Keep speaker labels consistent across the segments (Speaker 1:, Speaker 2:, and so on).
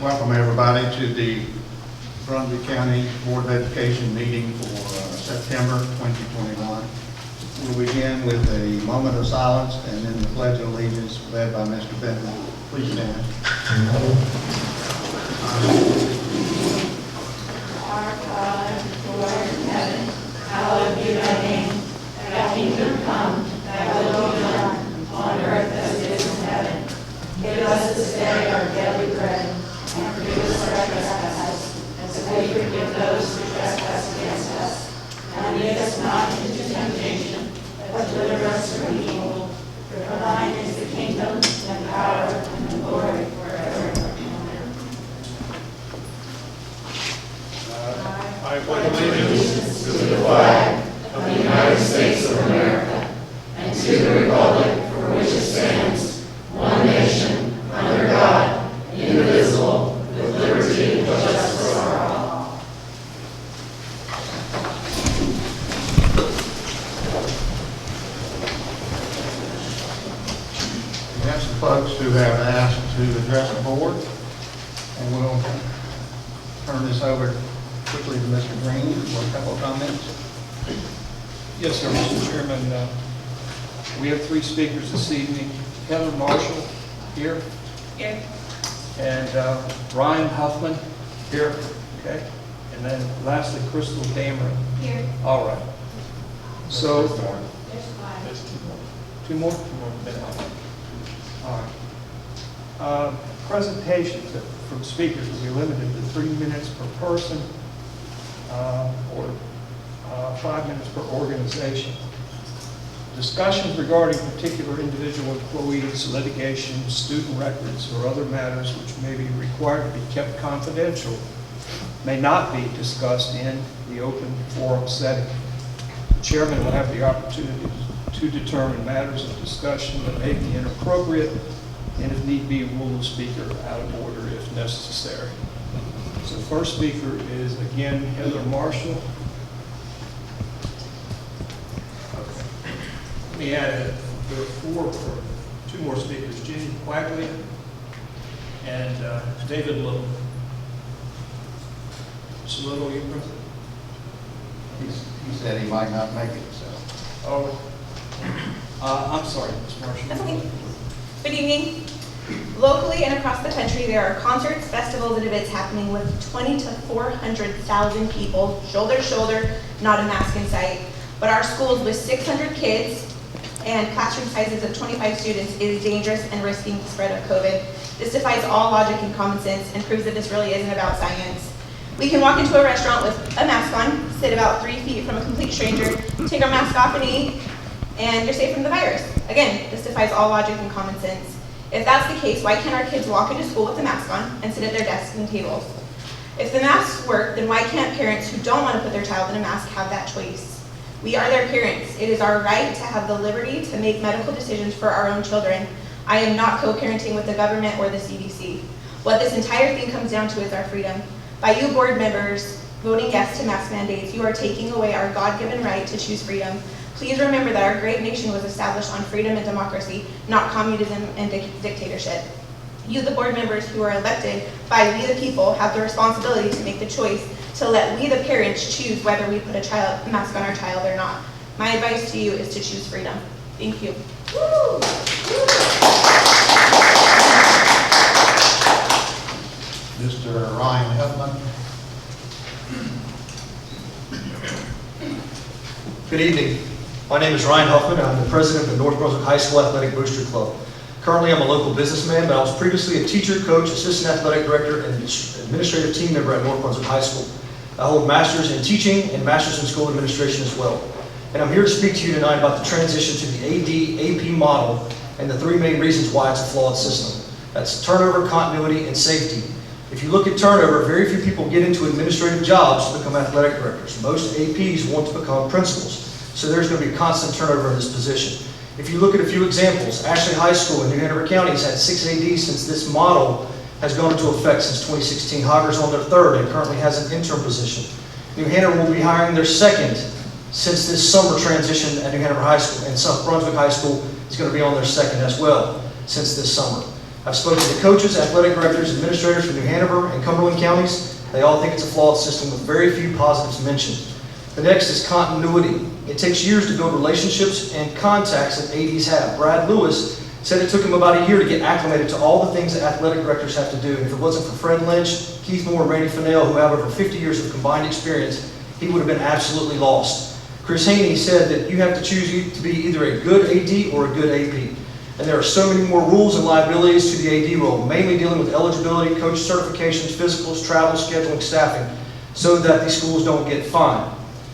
Speaker 1: Welcome everybody to the Brunswick County Board of Education meeting for September 2021. We'll begin with a moment of silence and then the Pledge of Allegiance led by Mr. Benton. Please stand.
Speaker 2: Our God, who art in heaven, hallowed be thy name. Thy kingdom come, thy will be done, on earth as it is in heaven. Give us this day our daily bread, and forgive us our trespasses, as we forgive those who trespass against us. And lead us not into temptation, but deliver us from evil. For thine is the kingdom, and power, and the glory forever. Amen.
Speaker 3: I pledge allegiance
Speaker 2: To the flag of the United States of America, and to the republic for which it stands, one nation, under God, indivisible, with liberty and justice for all.
Speaker 1: We have some folks who have asked to address the board, and we'll turn this over quickly to Mr. Green for a couple of comments.
Speaker 3: Yes, sir, Mr. Chairman. We have three speakers this evening. Heather Marshall here.
Speaker 2: Here.
Speaker 3: And Ryan Huffman here. Okay. And then lastly, Crystal Dameron.
Speaker 2: Here.
Speaker 3: All right. So,
Speaker 2: There's five.
Speaker 3: two more? All right. Presentations from speakers will be limited to 3 minutes per person or 5 minutes per organization. Discussions regarding particular individual employees, litigation, student records, or other matters which may be required to be kept confidential may not be discussed in the open forum setting. The chairman will have the opportunity to determine matters of discussion that may be inappropriate and if need be, rule the speaker out of order if necessary. So the first speaker is again Heather Marshall. Let me add that there are two more speakers, Ginny Quaglia and David Little. Mr. Little, you present?
Speaker 1: He said he might not make it, so.
Speaker 3: Oh, I'm sorry, Ms. Marshall.
Speaker 4: That's okay. Good evening. Locally and across the country, there are concerts, festivals, and events happening with 20 to 400,000 people, shoulder to shoulder, not a mask in sight. But our schools with 600 kids and classroom sizes of 25 students is dangerous and risking the spread of COVID. This defies all logic and common sense and proves that this really isn't about science. We can walk into a restaurant with a mask on, sit about 3 feet from a complete stranger, take our mask off and eat, and you're safe from the virus. Again, this defies all logic and common sense. If that's the case, why can't our kids walk into school with a mask on and sit at their desks and tables? If the masks work, then why can't parents who don't want to put their child in a mask have that choice? We are their parents. It is our right to have the liberty to make medical decisions for our own children. I am not co-parenting with the government or the CDC. What this entire thing comes down to is our freedom. By you board members voting yes to mask mandates, you are taking away our God-given right to choose freedom. Please remember that our great nation was established on freedom and democracy, not communism and dictatorship. You, the board members who are elected by we the people, have the responsibility to make the choice to let we the parents choose whether we put a mask on our child or not. My advice to you is to choose freedom. Thank you. Woo!
Speaker 1: Mr. Ryan Huffman.
Speaker 5: Good evening. My name is Ryan Huffman. I'm the president of the North Brunswick High School Athletic Booster Club. Currently, I'm a local businessman, but I was previously a teacher, coach, assistant athletic director, and administrative team member at North Brunswick High School. I hold masters in teaching and masters in school administration as well. And I'm here to speak to you tonight about the transition to the AD-AP model and the three main reasons why it's a flawed system. That's turnover, continuity, and safety. If you look at turnover, very few people get into administrative jobs to become athletic directors. Most APs want to become principals. So there's going to be constant turnover in this position. If you look at a few examples, Ashley High School in New Hanover County has had 6 ADs since this model has gone into effect since 2016. Hogger's on their 3rd and currently has an interim position. New Hanover will be hiring their 2nd since this summer transition at New Hanover High School, and South Brunswick High School is going to be on their 2nd as well since this summer. I've spoken to coaches, athletic directors, administrators from New Hanover and Cumberland counties. They all think it's a flawed system with very few positives mentioned. The next is continuity. It takes years to build relationships and contacts that ADs have. Brad Lewis said it took him about a year to get acclimated to all the things that athletic directors have to do. And if it wasn't for Fred Lynch, Keith Moore, and Randy Fennell, who have over 50 years of combined experience, he would have been absolutely lost. Chris Haney said that you have to choose to be either a good AD or a good AP. And there are so many more rules and liabilities to the AD role, mainly dealing with eligibility, coach certifications, physicals, travel, scheduling, staffing, so that these schools don't get fined.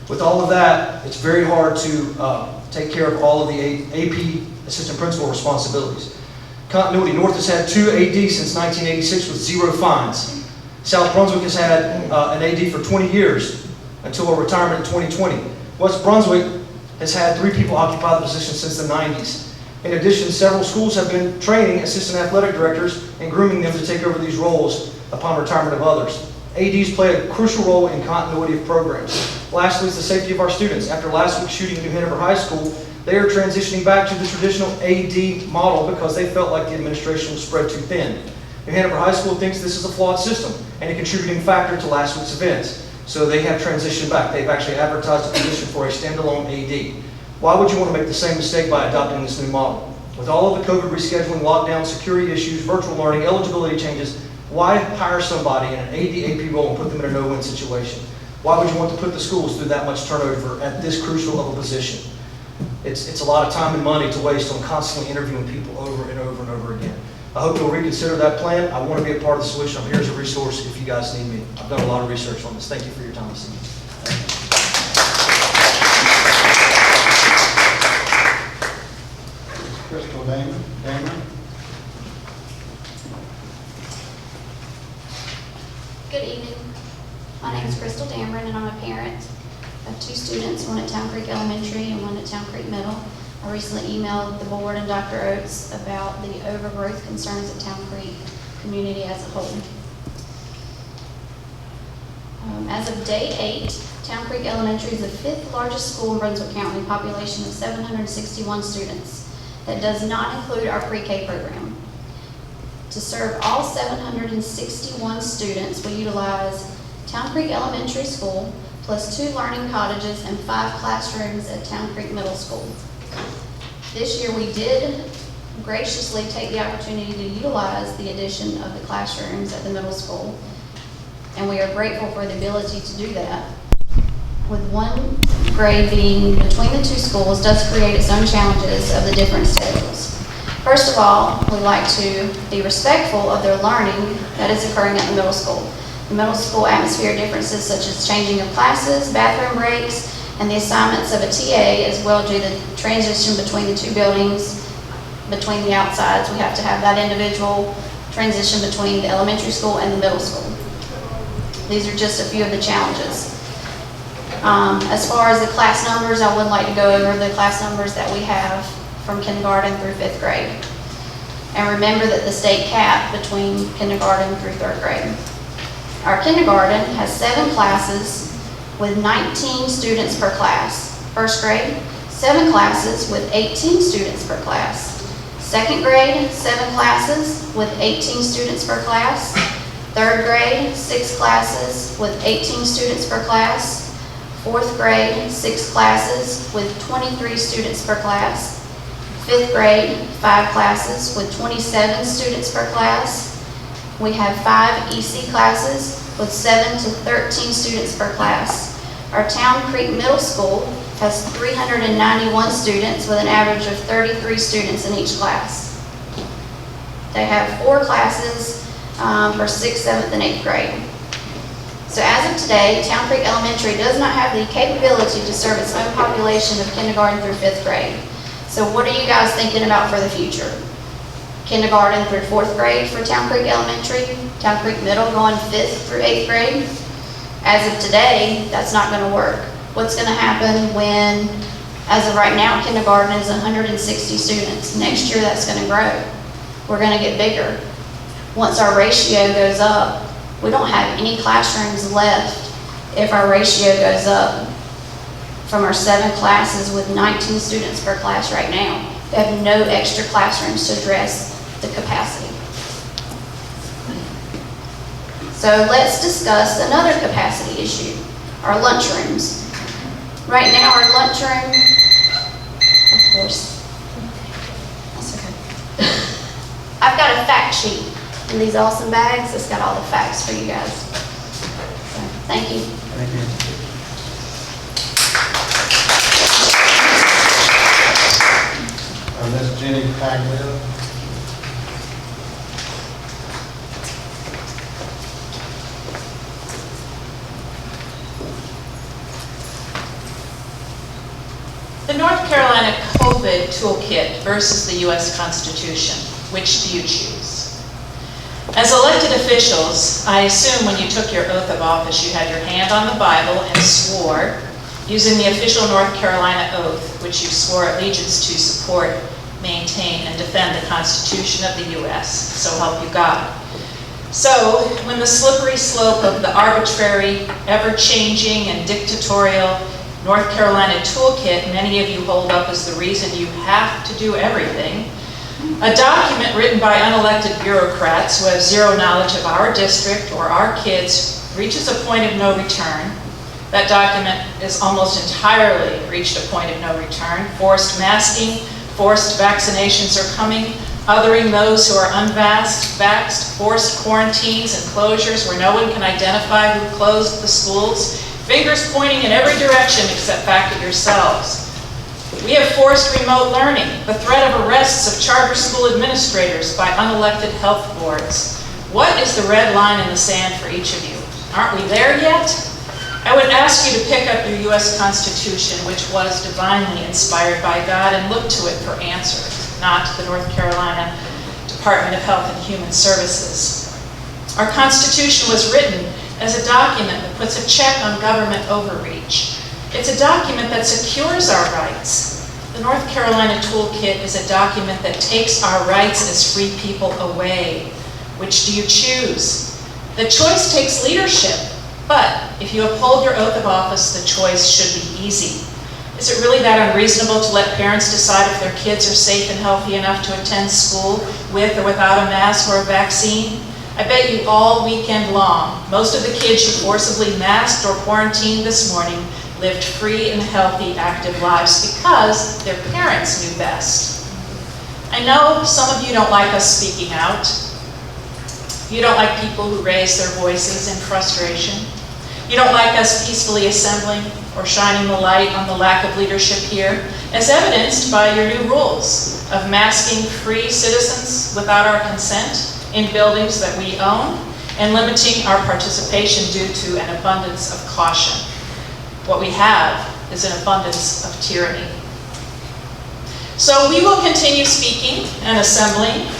Speaker 5: With all of that, it's very hard to take care of all of the AP assistant principal responsibilities. Continuity. North has had 2 ADs since 1986 with 0 fines. South Brunswick has had an AD for 20 years until a retirement in 2020. West Brunswick has had 3 people occupy the position since the 90s. In addition, several schools have been training assistant athletic directors and grooming them to take over these roles upon retirement of others. ADs play a crucial role in continuity of programs. Lastly is the safety of our students. After last week's shooting at New Hanover High School, they are transitioning back to the traditional AD model because they felt like the administration was spread too thin. New Hanover High School thinks this is a flawed system and a contributing factor to last week's events. So they have transitioned back. They've actually advertised a position for a standalone AD. Why would you want to make the same mistake by adopting this new model? With all of the COVID rescheduling, lockdown, security issues, virtual learning, eligibility changes, why hire somebody in an AD-AP role and put them in a no-win situation? Why would you want to put the schools through that much turnover at this crucial of a position? It's a lot of time and money to waste on constantly interviewing people over and over and over again. I hope you'll reconsider that plan. I want to be a part of the solution. I'm here as a resource if you guys need me. I've done a lot of research on this. Thank you for your time this evening.
Speaker 1: Crystal Damon.
Speaker 6: Good evening. My name is Crystal Dameron, and I'm a parent of 2 students, one at Town Creek Elementary and one at Town Creek Middle. I recently emailed the board and Dr. Oates about the overgrowth concerns of Town Creek community as a whole. As of day 8, Town Creek Elementary is the 5th largest school in Brunswick County, population of 761 students. That does not include our pre-K program. To serve all 761 students, we utilize Town Creek Elementary School, plus 2 learning cottages and 5 classrooms at Town Creek Middle School. This year we did graciously take the opportunity to utilize the addition of the classrooms at the middle school, and we are grateful for the ability to do that. With 1 grade being between the 2 schools does create its own challenges of the different schedules. First of all, we like to be respectful of their learning that is occurring at the middle school. The middle school atmosphere differences such as changing of classes, bathroom breaks, and the assignments of a TA as well due to the transition between the 2 buildings, between the outsides. We have to have that individual transition between the elementary school and the middle school. These are just a few of the challenges. As far as the class numbers, I would like to go over the class numbers that we have from kindergarten through 5th grade. And remember that the state cap between kindergarten through 3rd grade. Our kindergarten has 7 classes with 19 students per class. 1st grade, 7 classes with 18 students per class. 2nd grade, 7 classes with 18 students per class. 3rd grade, 6 classes with 18 students per class. 4th grade, 6 classes with 23 students per class. 5th grade, 5 classes with 27 students per class. We have 5 EC classes with 7 to 13 students per class. Our Town Creek Middle School has 391 students with an average of 33 students in each class. They have 4 classes for 6th, 7th, and 8th grade. So as of today, Town Creek Elementary does not have the capability to serve its own population of kindergarten through 5th grade. So what are you guys thinking about for the future? Kindergarten through 4th grade for Town Creek Elementary, Town Creek Middle going 5th through 8th grade? As of today, that's not going to work. What's going to happen when, as of right now, kindergarten is 160 students. Next year, that's going to grow. We're going to get bigger. Once our ratio goes up, we don't have any classrooms left if our ratio goes up from our 7 classes with 19 students per class right now. We have no extra classrooms to address the capacity. So let's discuss another capacity issue, our lunchrooms. Right now, our lunchroom, of course, that's okay. I've got a fact sheet in these awesome bags. It's got all the facts for you guys. So, thank you.
Speaker 1: Thank you. Miss Jenny Paglia.
Speaker 2: The North Carolina COVID toolkit versus the U.S. Constitution. Which do you choose? As elected officials, I assume when you took your oath of office, you had your hand on the Bible and swore, using the official North Carolina oath, which you swore allegiance to support, maintain, and defend the Constitution of the U.S. So help you God. So, when the slippery slope of the arbitrary, ever-changing, and dictatorial North Carolina toolkit many of you hold up as the reason you have to do everything, a document written by unelected bureaucrats who have zero knowledge of our district or our kids reaches a point of no return. That document is almost entirely reached a point of no return. Forced masking, forced vaccinations are coming, othering those who are unvaxxed, forced quarantines and closures where no one can identify who closed the schools, fingers pointing in every direction except back at yourselves. We have forced remote learning, the threat of arrests of charter school administrators by unelected health boards. What is the red line in the sand for each of you? Aren't we there yet? I would ask you to pick up your U.S. Constitution, which was divinely inspired by God, and look to it for answers, not the North Carolina Department of Health and Human Services. Our Constitution was written as a document that puts a check on government overreach. It's a document that secures our rights. The North Carolina Toolkit is a document that takes our rights as free people away. Which do you choose? The choice takes leadership, but if you uphold your oath of office, the choice should be easy. Is it really that unreasonable to let parents decide if their kids are safe and healthy enough to attend school with or without a mask or a vaccine? I bet you all weekend long, most of the kids you forcibly masked or quarantined this morning lived free and healthy, active lives because their parents knew best. I know some of you don't like us speaking out. You don't like people who raise their voices in frustration. You don't like us peacefully assembling or shining the light on the lack of leadership here, as evidenced by your new rules of masking free citizens without our consent in buildings that we own and limiting our participation due to an abundance of caution. What we have is an abundance of tyranny. So we will continue speaking and assembling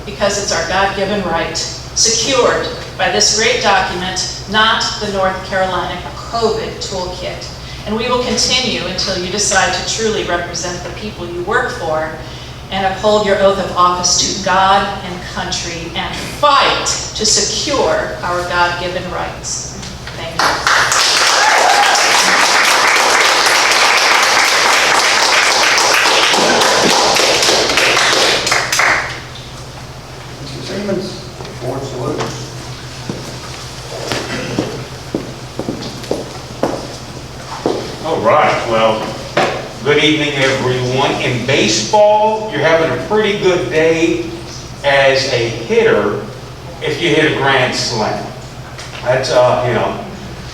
Speaker 2: because it's our God-given right, secured by this great document, not the North Carolina COVID Toolkit. And we will continue until you decide to truly represent the people you work for and uphold your oath of office to God and country and fight to secure our God-given rights. Thank you.
Speaker 1: Mr. Siemens, board salutes.
Speaker 7: All right, well, good evening, everyone. In baseball, you're having a pretty good day as a hitter if you hit a grand slam. That's,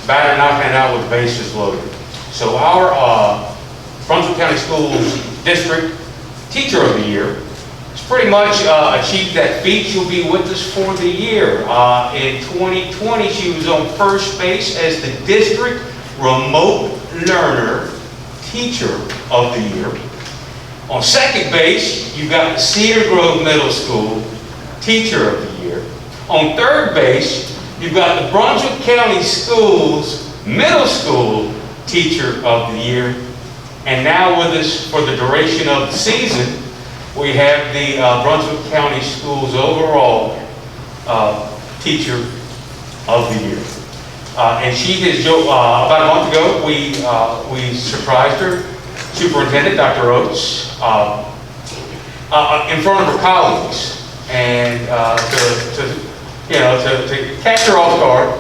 Speaker 7: batter knocking it out with bases loaded. So our Brunswick County Schools District Teacher of the Year has pretty much achieved that feat. She'll be with us for the year. In 2020, she was on first base as the District Remote Learner Teacher of the Year. On second base, you've got the Cedar Grove Middle School Teacher of the Year. On third base, you've got the Brunswick County Schools Middle School Teacher of the Year. And now with us for the duration of the season, we have the Brunswick County Schools Overall Teacher of the Year. And she has, about a month ago, we surprised her, Superintendent Dr. Oates, in front of her colleagues, and to to catch her off guard.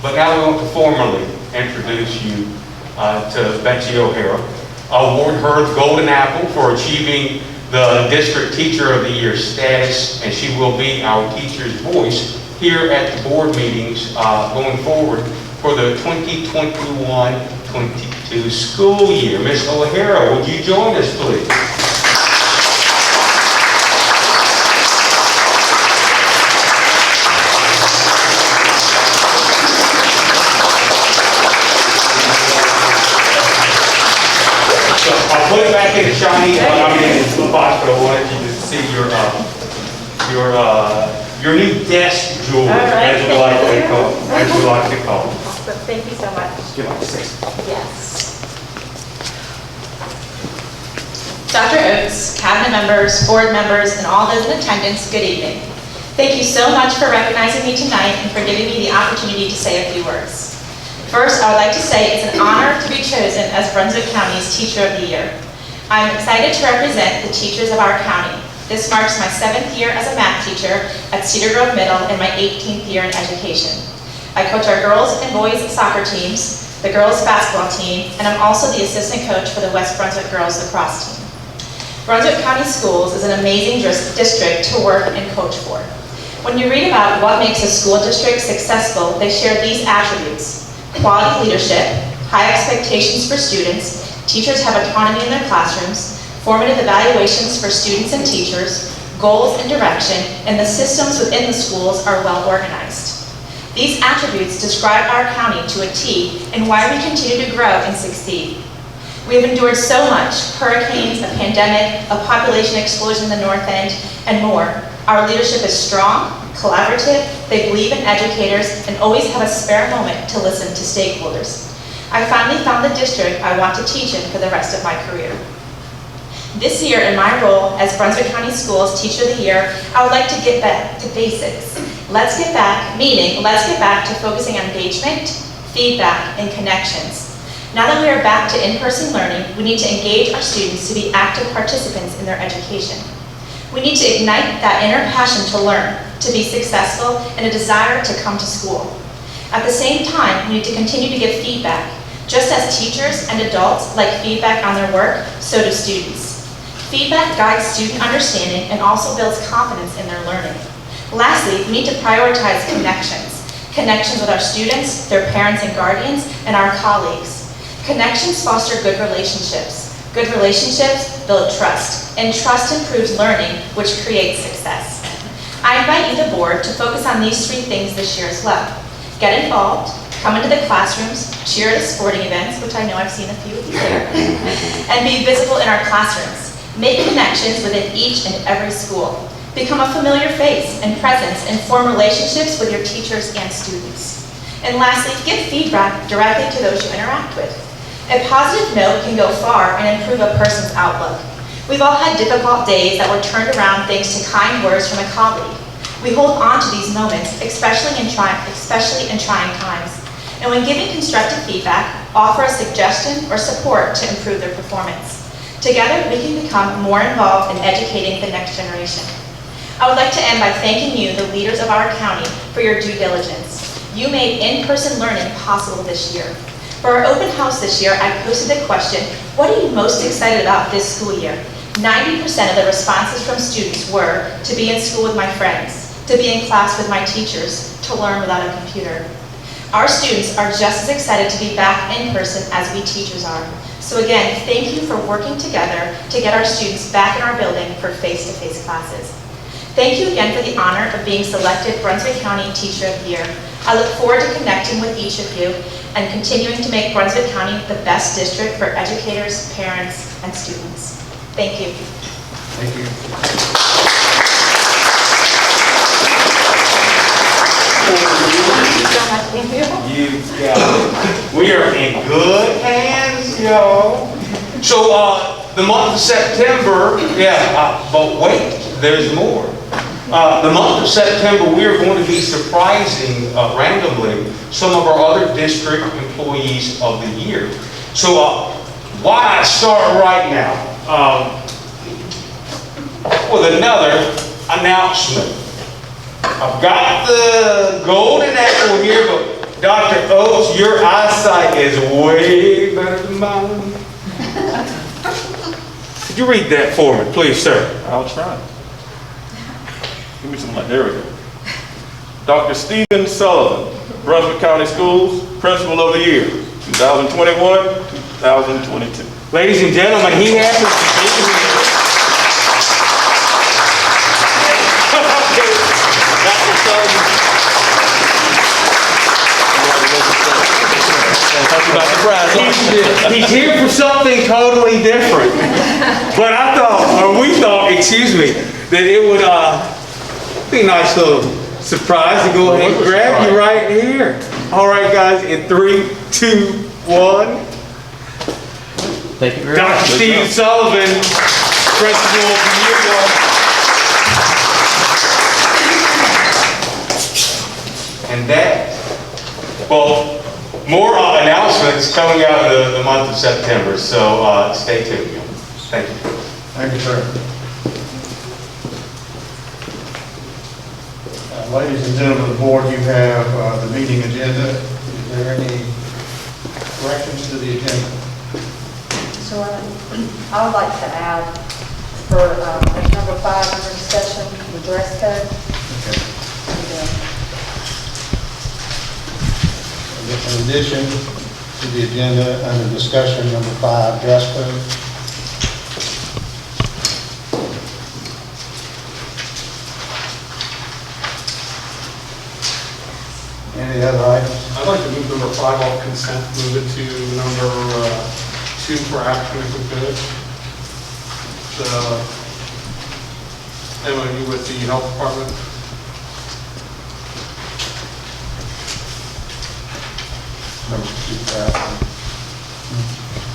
Speaker 7: But now we want to formally introduce you to Betsy O'Hara. Award her the Golden Apple for achieving the District Teacher of the Year status, and she will be our teacher's voice here at the board meetings going forward for the 2021-22 school year. Ms. O'Hara, would you join us, please? I'll put it back in the shiny, in the box, but I wanted you to see your new desk jewelry,
Speaker 4: right,
Speaker 7: as we like to call it.
Speaker 4: Awesome. Thank you so much.
Speaker 7: Give it a sec.
Speaker 4: Yes. Dr. Oates, cabinet members, board members, and all those in attendance, good evening. Thank you so much for recognizing me tonight and for giving me the opportunity to say a few words. First, I would like to say it's an honor to be chosen as Brunswick County's Teacher of the Year. I am excited to represent the teachers of our county. This marks my 7th year as a math teacher at Cedar Grove Middle and my 18th year in education. I coach our girls and boys soccer teams, the girls basketball team, and I'm also the assistant coach for the West Brunswick girls lacrosse team. Brunswick County Schools is an amazing district to work and coach for. When you read about what makes a school district successful, they share these attributes: quality leadership, high expectations for students, teachers have autonomy in their classrooms, formative evaluations for students and teachers, goals and direction, and the systems within the schools are well organized. These attributes describe our county to a T and why we continue to grow and succeed. We have endured so much: hurricanes, a pandemic, a population explosion in the North End, and more. Our leadership is strong, collaborative, they believe in educators, and always have a spare moment to listen to stakeholders. I finally found the district I want to teach in for the rest of my career. This year, in my role as Brunswick County Schools Teacher of the Year, I would like to get back to basics. Let's get back, meaning let's get back to focusing on engagement, feedback, and connections. Now that we are back to in-person learning, we need to engage our students to be active participants in their education. We need to ignite that inner passion to learn, to be successful, and a desire to come to school. At the same time, we need to continue to give feedback. Just as teachers and adults like feedback on their work, so do students. Feedback guides student understanding and also builds confidence in their learning. Lastly, we need to prioritize connections. Connections with our students, their parents and guardians, and our colleagues. Connections foster good relationships. Good relationships build trust, and trust improves learning, which creates success. I invite you, the board, to focus on these 3 things this year as well. Get involved, come into the classrooms, cheer at sporting events, which I know I've seen a few of you there, and be visible in our classrooms. Make connections within each and every school. Become a familiar face and presence and form relationships with your teachers and students. And lastly, give feedback directly to those you interact with. A positive note can go far and improve a person's outlook. We've all had difficult days that were turned around thanks to kind words from a colleague. We hold on to these moments, especially in trying times. And when giving constructive feedback, offer a suggestion or support to improve their performance. Together, we can become more involved in educating the next generation. I would like to end by thanking you, the leaders of our county, for your due diligence. You made in-person learning possible this year. For our open house this year, I posted the question, what are you most excited about this school year? 90% of the responses from students were to be in school with my friends, to be in class with my teachers, to learn without a computer. Our students are just as excited to be back in person as we teachers are. So again, thank you for working together to get our students back in our building for face-to-face classes. Thank you again for the honor of being selected Brunswick County Teacher of the Year. I look forward to connecting with each of you and continuing to make Brunswick County the best district for educators, parents, and students. Thank you.
Speaker 1: Thank you.
Speaker 4: Thank you.
Speaker 7: You got it. We are in good hands, y'all. So, the month of September, but wait, there's more. The month of September, we are going to be surprising randomly some of our other district employees of the year. So, why not start right now with another announcement? I've got the golden apple here, but Dr. Oates, your eyesight is way better than mine. Could you read that for me, please, sir?
Speaker 8: I'll try. Give me some light. There we go. Dr. Stephen Sullivan, Brunswick County Schools, Principal of the Year, 2021, 2022.
Speaker 7: Ladies and gentlemen, he happens to be here. Dr. Sullivan. He's here for something totally different. But I thought, or we thought, excuse me, that it would be a nice little surprise to go ahead and grab you right here. All right, guys, in 3, 2, 1.
Speaker 9: Thank you very much.
Speaker 7: Dr. Stephen Sullivan, Principal of the Year. And that, well, more announcements coming out in the month of September, so stay tuned. Thank you.
Speaker 1: Thank you, sir. Ladies and gentlemen of the board, you have the meeting agenda. Is there any corrections to the agenda?
Speaker 10: So I would like to add for number 5 under discussion, the dress code.
Speaker 1: Okay. In addition to the agenda, under discussion, number 5, dress code. Any other items?
Speaker 11: I'd like to move number 5 off consent, move it to number 2 for action if we could. The MOU with the health department.
Speaker 1: Number 2 for action.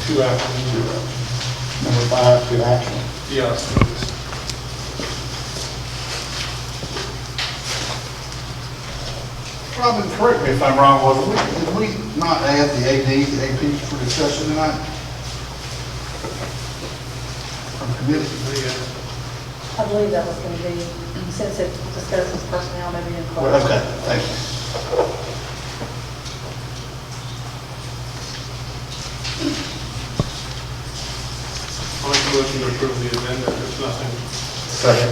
Speaker 11: 2 action.
Speaker 1: Number 5 to action.
Speaker 11: Yes, please.
Speaker 12: Robin, correct me if I'm wrong, did we not add the APs for discussion tonight? From committee?
Speaker 10: I believe that was going to be, since it discusses personnel, maybe in closed.
Speaker 12: Well, okay, thank you.
Speaker 11: I'll make a motion to approve the agenda, there's nothing.
Speaker 1: Second.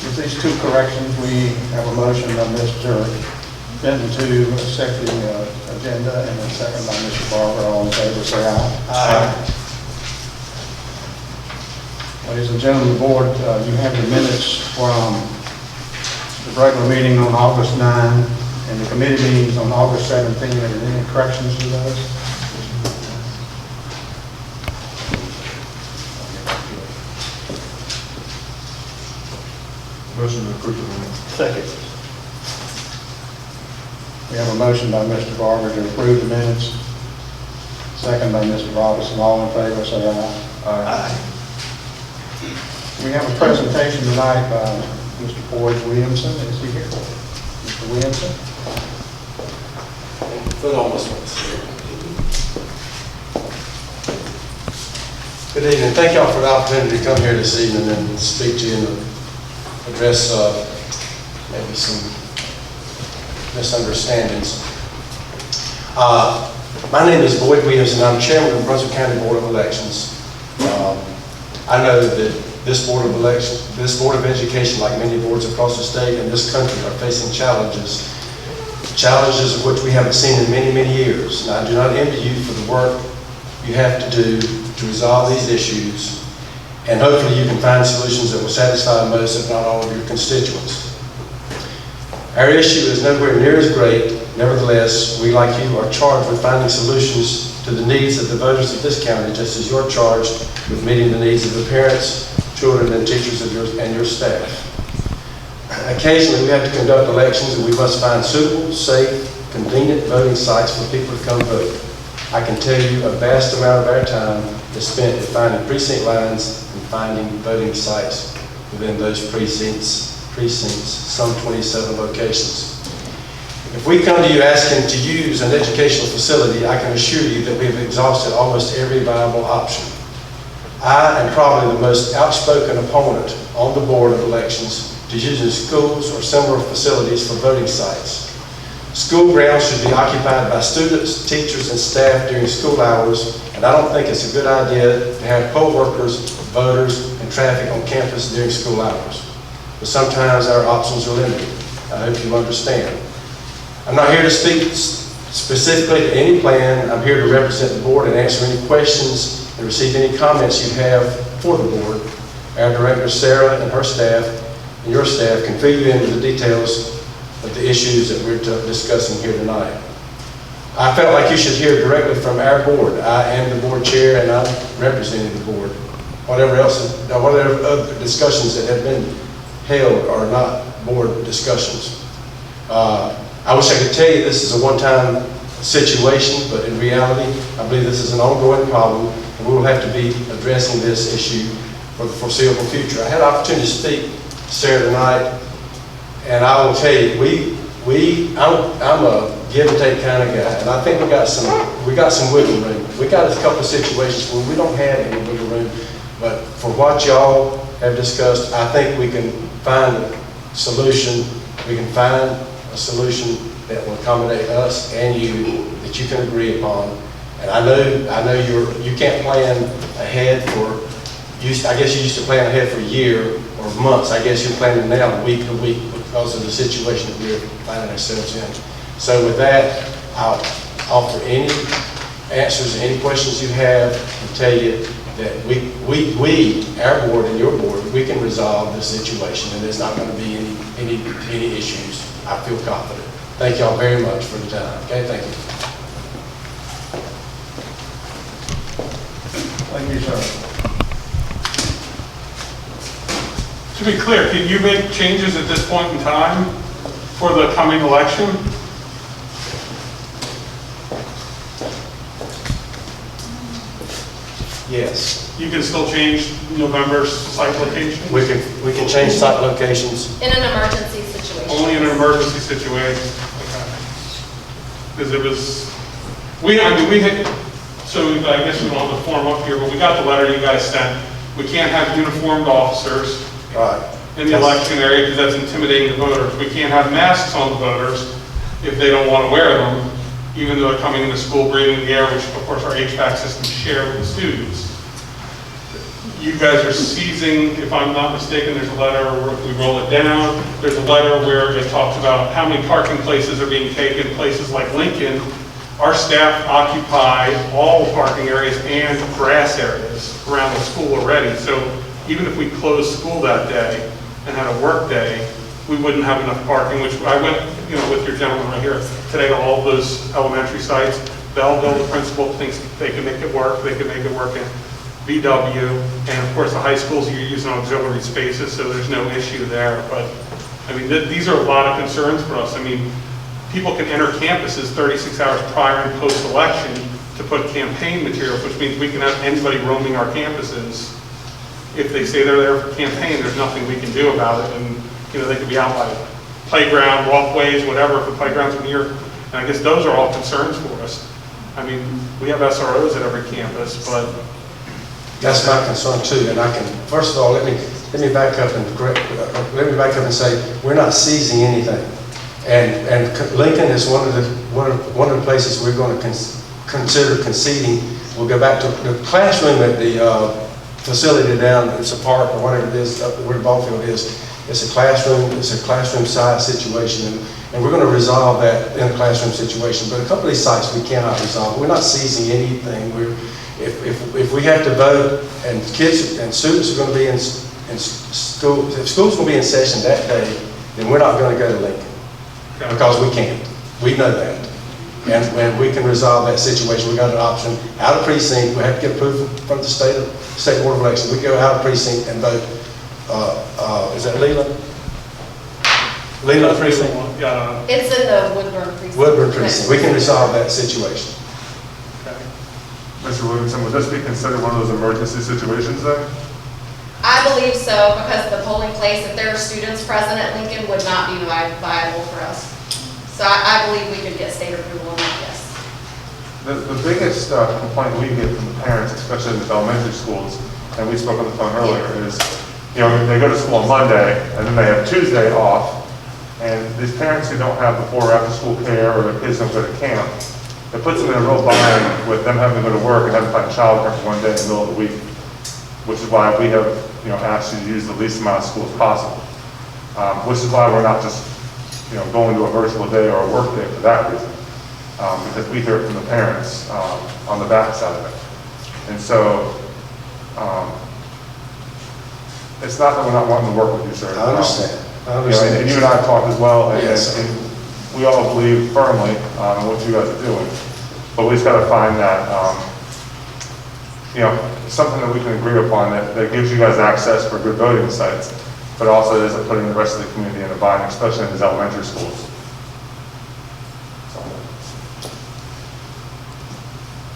Speaker 1: With these 2 corrections, we have a motion by Mr. Benton to accept the agenda, and a second by Mr. Barber. All in favor, say aye. Aye. Ladies and gentlemen of the board, you have the minutes from the regular meeting on August 9 and the committee meetings on August 17. Are there any corrections to those?
Speaker 5: Motion to approve the minutes.
Speaker 1: Second. We have a motion by Mr. Barber to approve the minutes. Second by Mr. Robinson. All in favor, say aye.
Speaker 5: Aye.
Speaker 1: We have a presentation tonight by Mr. Boyd Williamson. Is he here? Mr. Williamson?
Speaker 13: Good evening. Thank y'all for the opportunity to come here this evening and speak to you and address maybe some misunderstandings. My name is Boyd Williamson. I'm chairman of the Brunswick County Board of Elections. I know that this Board of Education, like many boards across the state and this country, are facing challenges of which we haven't seen in many, many years. And I do not envy you for the work you have to do to resolve these issues, and hopefully you can find solutions that will satisfy most, if not all, of your constituents. Our issue is nowhere near as great. Nevertheless, we, like you, are charged with finding solutions to the needs of the voters of this county, just as you're charged with meeting the needs of the parents, children, and teachers of your staff. Occasionally, we have to conduct elections, and we must find suitable, safe, convenient voting sites for people to come vote. I can tell you a vast amount of our time is spent in finding precinct lines and finding voting sites within those precincts, some 27 locations. If we come to you asking to use an educational facility, I can assure you that we have exhausted almost every viable option. I am probably the most outspoken opponent on the Board of Elections to using schools or similar facilities for voting sites. School grounds should be occupied by students, teachers, and staff during school hours, and I don't think it's a good idea to have poll workers, voters, and traffic on campus during school hours. But sometimes our options are limited. I hope you understand. I'm not here to speak specifically to any plan. I'm here to represent the board and answer any questions and receive any comments you have for the board. Our director, Sarah, and her staff, and your staff can fill you into the details of the issues that we're discussing here tonight. I felt like you should hear directly from our board. I am the board chair and I'm representing the board. Whatever other discussions that have been held are not board discussions. I wish I could tell you this is a one-time situation, but in reality, I believe this is an ongoing problem and we will have to be addressing this issue for the foreseeable future. I had an opportunity to speak to Sarah tonight, and I will tell you, I'm a give and take kind of guy, and I think we got some wiggle room. We got a couple of situations where we don't have any wiggle room, but for what y'all have discussed, I think we can find a solution. We can find a solution that will accommodate us and you, that you can agree upon. And I know you can't plan ahead for. I guess you used to plan ahead for a year or months. I guess you're planning now week to week because of the situation that we're finding ourselves in. So with that, I'll offer any answers, any questions you have, and tell you that we, our board and your board, we can resolve this situation, and there's not going to be any issues. I feel confident. Thank y'all very much for the time. Okay, thank you.
Speaker 1: Thank you, sir.
Speaker 11: To be clear, can you make changes at this point in time for the coming election?
Speaker 13: Yes.
Speaker 11: You can still change November's site location?
Speaker 13: We can change site locations.
Speaker 4: In an emergency situation.
Speaker 11: Only in an emergency situation? Because it was, so I guess we don't have the form up here, but we got the letter you guys sent. We can't have uniformed officers in the election area because that's intimidating the voters. We can't have masks on the voters if they don't want to wear them, even though they're coming into school breathing the air, which of course our HVAC systems share with the students. You guys are seizing, if I'm not mistaken, there's a letter where if we roll it down, there's a letter where it talks about how many parking places are being taken. Places like Lincoln, our staff occupy all the parking areas and grass areas around the school already. So even if we closed school that day and had a work day, we wouldn't have enough parking, which I went, with your gentleman right here today to all those elementary sites. Belleville, the principal, thinks they can make it work. They can make it work in VW. And of course, the high schools, you're using auxiliary spaces, so there's no issue there. But I mean, these are a lot of concerns for us. I mean, people can enter campuses 36 hours prior and post-election to put campaign materials, which means we can have anybody roaming our campuses. If they say they're there for campaign, there's nothing we can do about it. And, they could be out by playground, walkways, whatever, if the playground's near. And I guess those are all concerns for us. I mean, we have SROs at every campus, but.
Speaker 13: That's my concern too. And I can, first of all, let me back up and say, we're not seizing anything. And Lincoln is one of the places we're going to consider conceding. We'll go back to the classroom at the facility down. It's a park or whatever it is up where the ball field is. It's a classroom size situation, and we're going to resolve that in a classroom situation. But a couple of these sites we cannot resolve. We're not seizing anything. If we have to vote, and kids and students are going to be in school, if school's going to be in session that day, then we're not going to go to Lincoln. Because we can't. We know that. And we can resolve that situation. We got an option out of precinct. We have to get approval from the state board of elections. We go out of precinct and vote. Is that Leland? Leland precinct?
Speaker 11: Yeah.
Speaker 4: It's in the Woodburn precinct.
Speaker 13: Woodburn precinct. We can resolve that situation.
Speaker 11: Okay.
Speaker 8: Mr. Williamson, would this be considered one of those emergency situations then?
Speaker 14: I believe so, because the polling place, if there are students present at Lincoln, would not be viable for us. So I believe we could get state approval on that, yes.
Speaker 8: The biggest complaint we get from the parents, especially in the elementary schools, and we spoke on the phone earlier, is, you know, they go to school on Monday, and then they have Tuesday off, and these parents who don't have before or after school care, or their kids don't go to camp, it puts them in a real bind with them having to go to work and having to find childcare for one day in the middle of the week, which is why we have, you know, asked you to use the least amount of schools possible. Which is why we're not just, you know, going to a virtual day or a work day for that reason. Because we hear it from the parents on the back side of it. And so, it's not that we're not wanting to work with you, sir.
Speaker 13: I understand. I
Speaker 8: You know,
Speaker 13: understand.
Speaker 8: and you and I have talked as well, and,
Speaker 13: Yes.
Speaker 8: and we all believe firmly in what you guys are doing. But we just gotta find that, you know, something that we can agree upon that gives you guys access for good voting sites, but also isn't putting the rest of the community in a bind, especially in these elementary schools.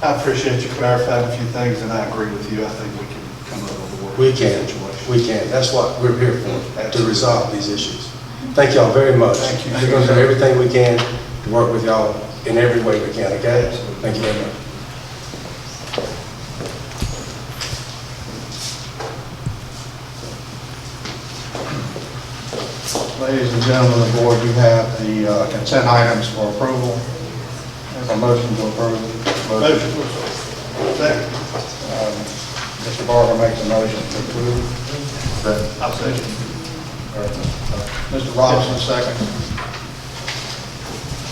Speaker 12: I appreciate you clarifying a few things, and I agree with you. I think we can come up with a
Speaker 13: We
Speaker 12: working
Speaker 13: can,
Speaker 12: situation.
Speaker 13: we can. That's what we're here for, to resolve these issues. Thank y'all very much.
Speaker 12: Thank you.
Speaker 13: We're going to do everything we can to work with y'all in every way we can, okay? Thank you very much.
Speaker 1: Ladies and gentlemen of the board, you have the consent items for approval. There's a motion to approve. Motion. Second. Mr. Barber makes a motion to approve. I'll second. Mr. Robinson, second.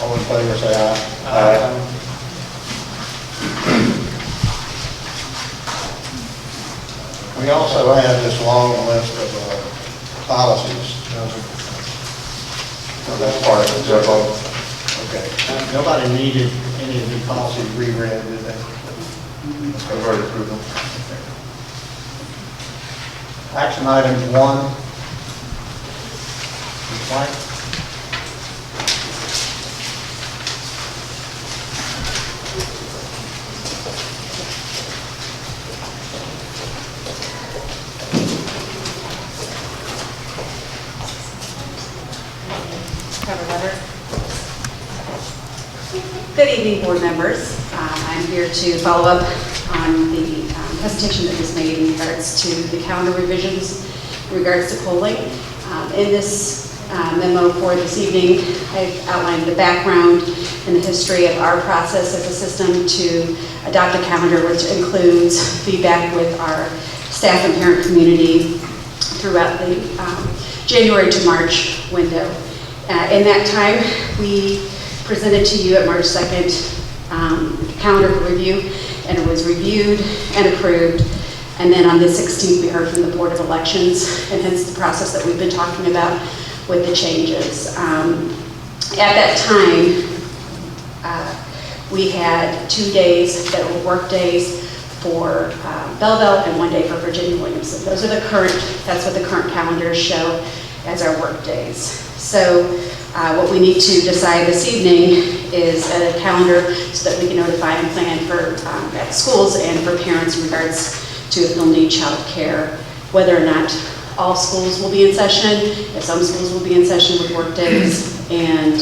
Speaker 1: All in favor, say aye. Aye. We also have this long list of policies.
Speaker 8: That's part of it, Jeff.
Speaker 1: Okay. Nobody needed any of the policies reread, did they?
Speaker 8: I've already approved them.
Speaker 1: Action items 1. Ms. White?
Speaker 15: Cover letter. Good evening, board members. I'm here to follow up on the presentation that was made in regards to the calendar revisions in regards to polling. In this memo for this evening, I've outlined the background and the history of our process as a system to adopt a calendar, which includes feedback with our staff and parent community throughout the January to March window. In that time, we presented to you at March 2nd calendar for review, and it was reviewed and approved. And then on the 16th, we heard from the Board of Elections, and hence the process that we've been talking about with the changes. At that time, we had 2 days that were work days for Belleville and 1 day for Virginia Williamson. Those are the current, that's what the current calendars show as our work days. So what we need to decide this evening is a calendar so that we can notify and plan for at schools and for parents in regards to if they'll need child care, whether or not all schools will be in session, if some schools will be in session with work days, and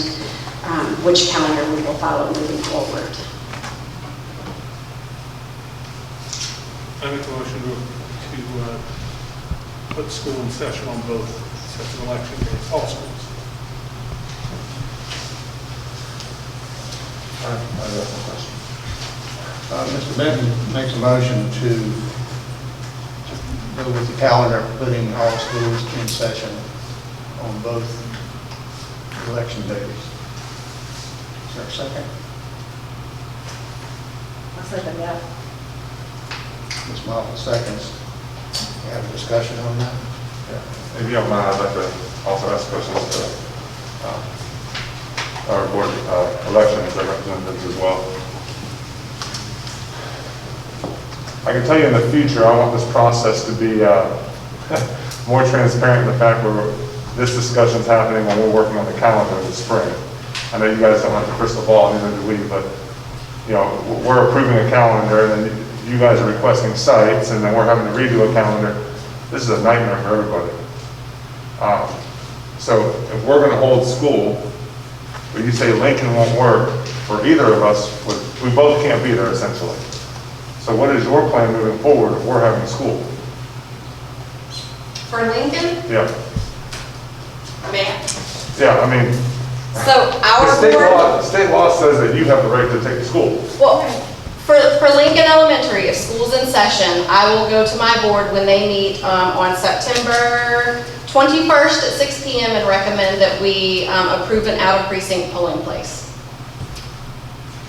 Speaker 15: which calendar we will follow moving forward.
Speaker 11: I make a motion to put school in session on both sets of election days, all schools.
Speaker 1: Mr. Benton makes a motion to go with the calendar, putting all schools in session on both election days. Is there a second?
Speaker 10: I'll second that.
Speaker 1: Ms. Moffitt seconds. We have a discussion on that?
Speaker 8: If you don't mind, I'd like to also ask questions to our board elections representatives as well. I can tell you in the future, I want this process to be more transparent in the fact where this discussion's happening when we're working on the calendar in the spring. I know you guys don't have the crystal ball, neither do we, but you know, we're approving a calendar and then you guys are requesting sites and then we're having to redo a calendar. This is a nightmare for everybody. So if we're going to hold school, but you say Lincoln won't work for either of us, we both can't be there essentially. So what is your plan moving forward if we're having school?
Speaker 14: For Lincoln,
Speaker 8: Yeah,
Speaker 14: man.
Speaker 8: yeah, I mean,
Speaker 14: So our board,
Speaker 8: state law says that you have the right to take the school.
Speaker 14: well, for Lincoln Elementary, if school's in session, I will go to my board when they meet on September 21st at 6 p.m. and recommend that we approve an out-of-precinct polling place.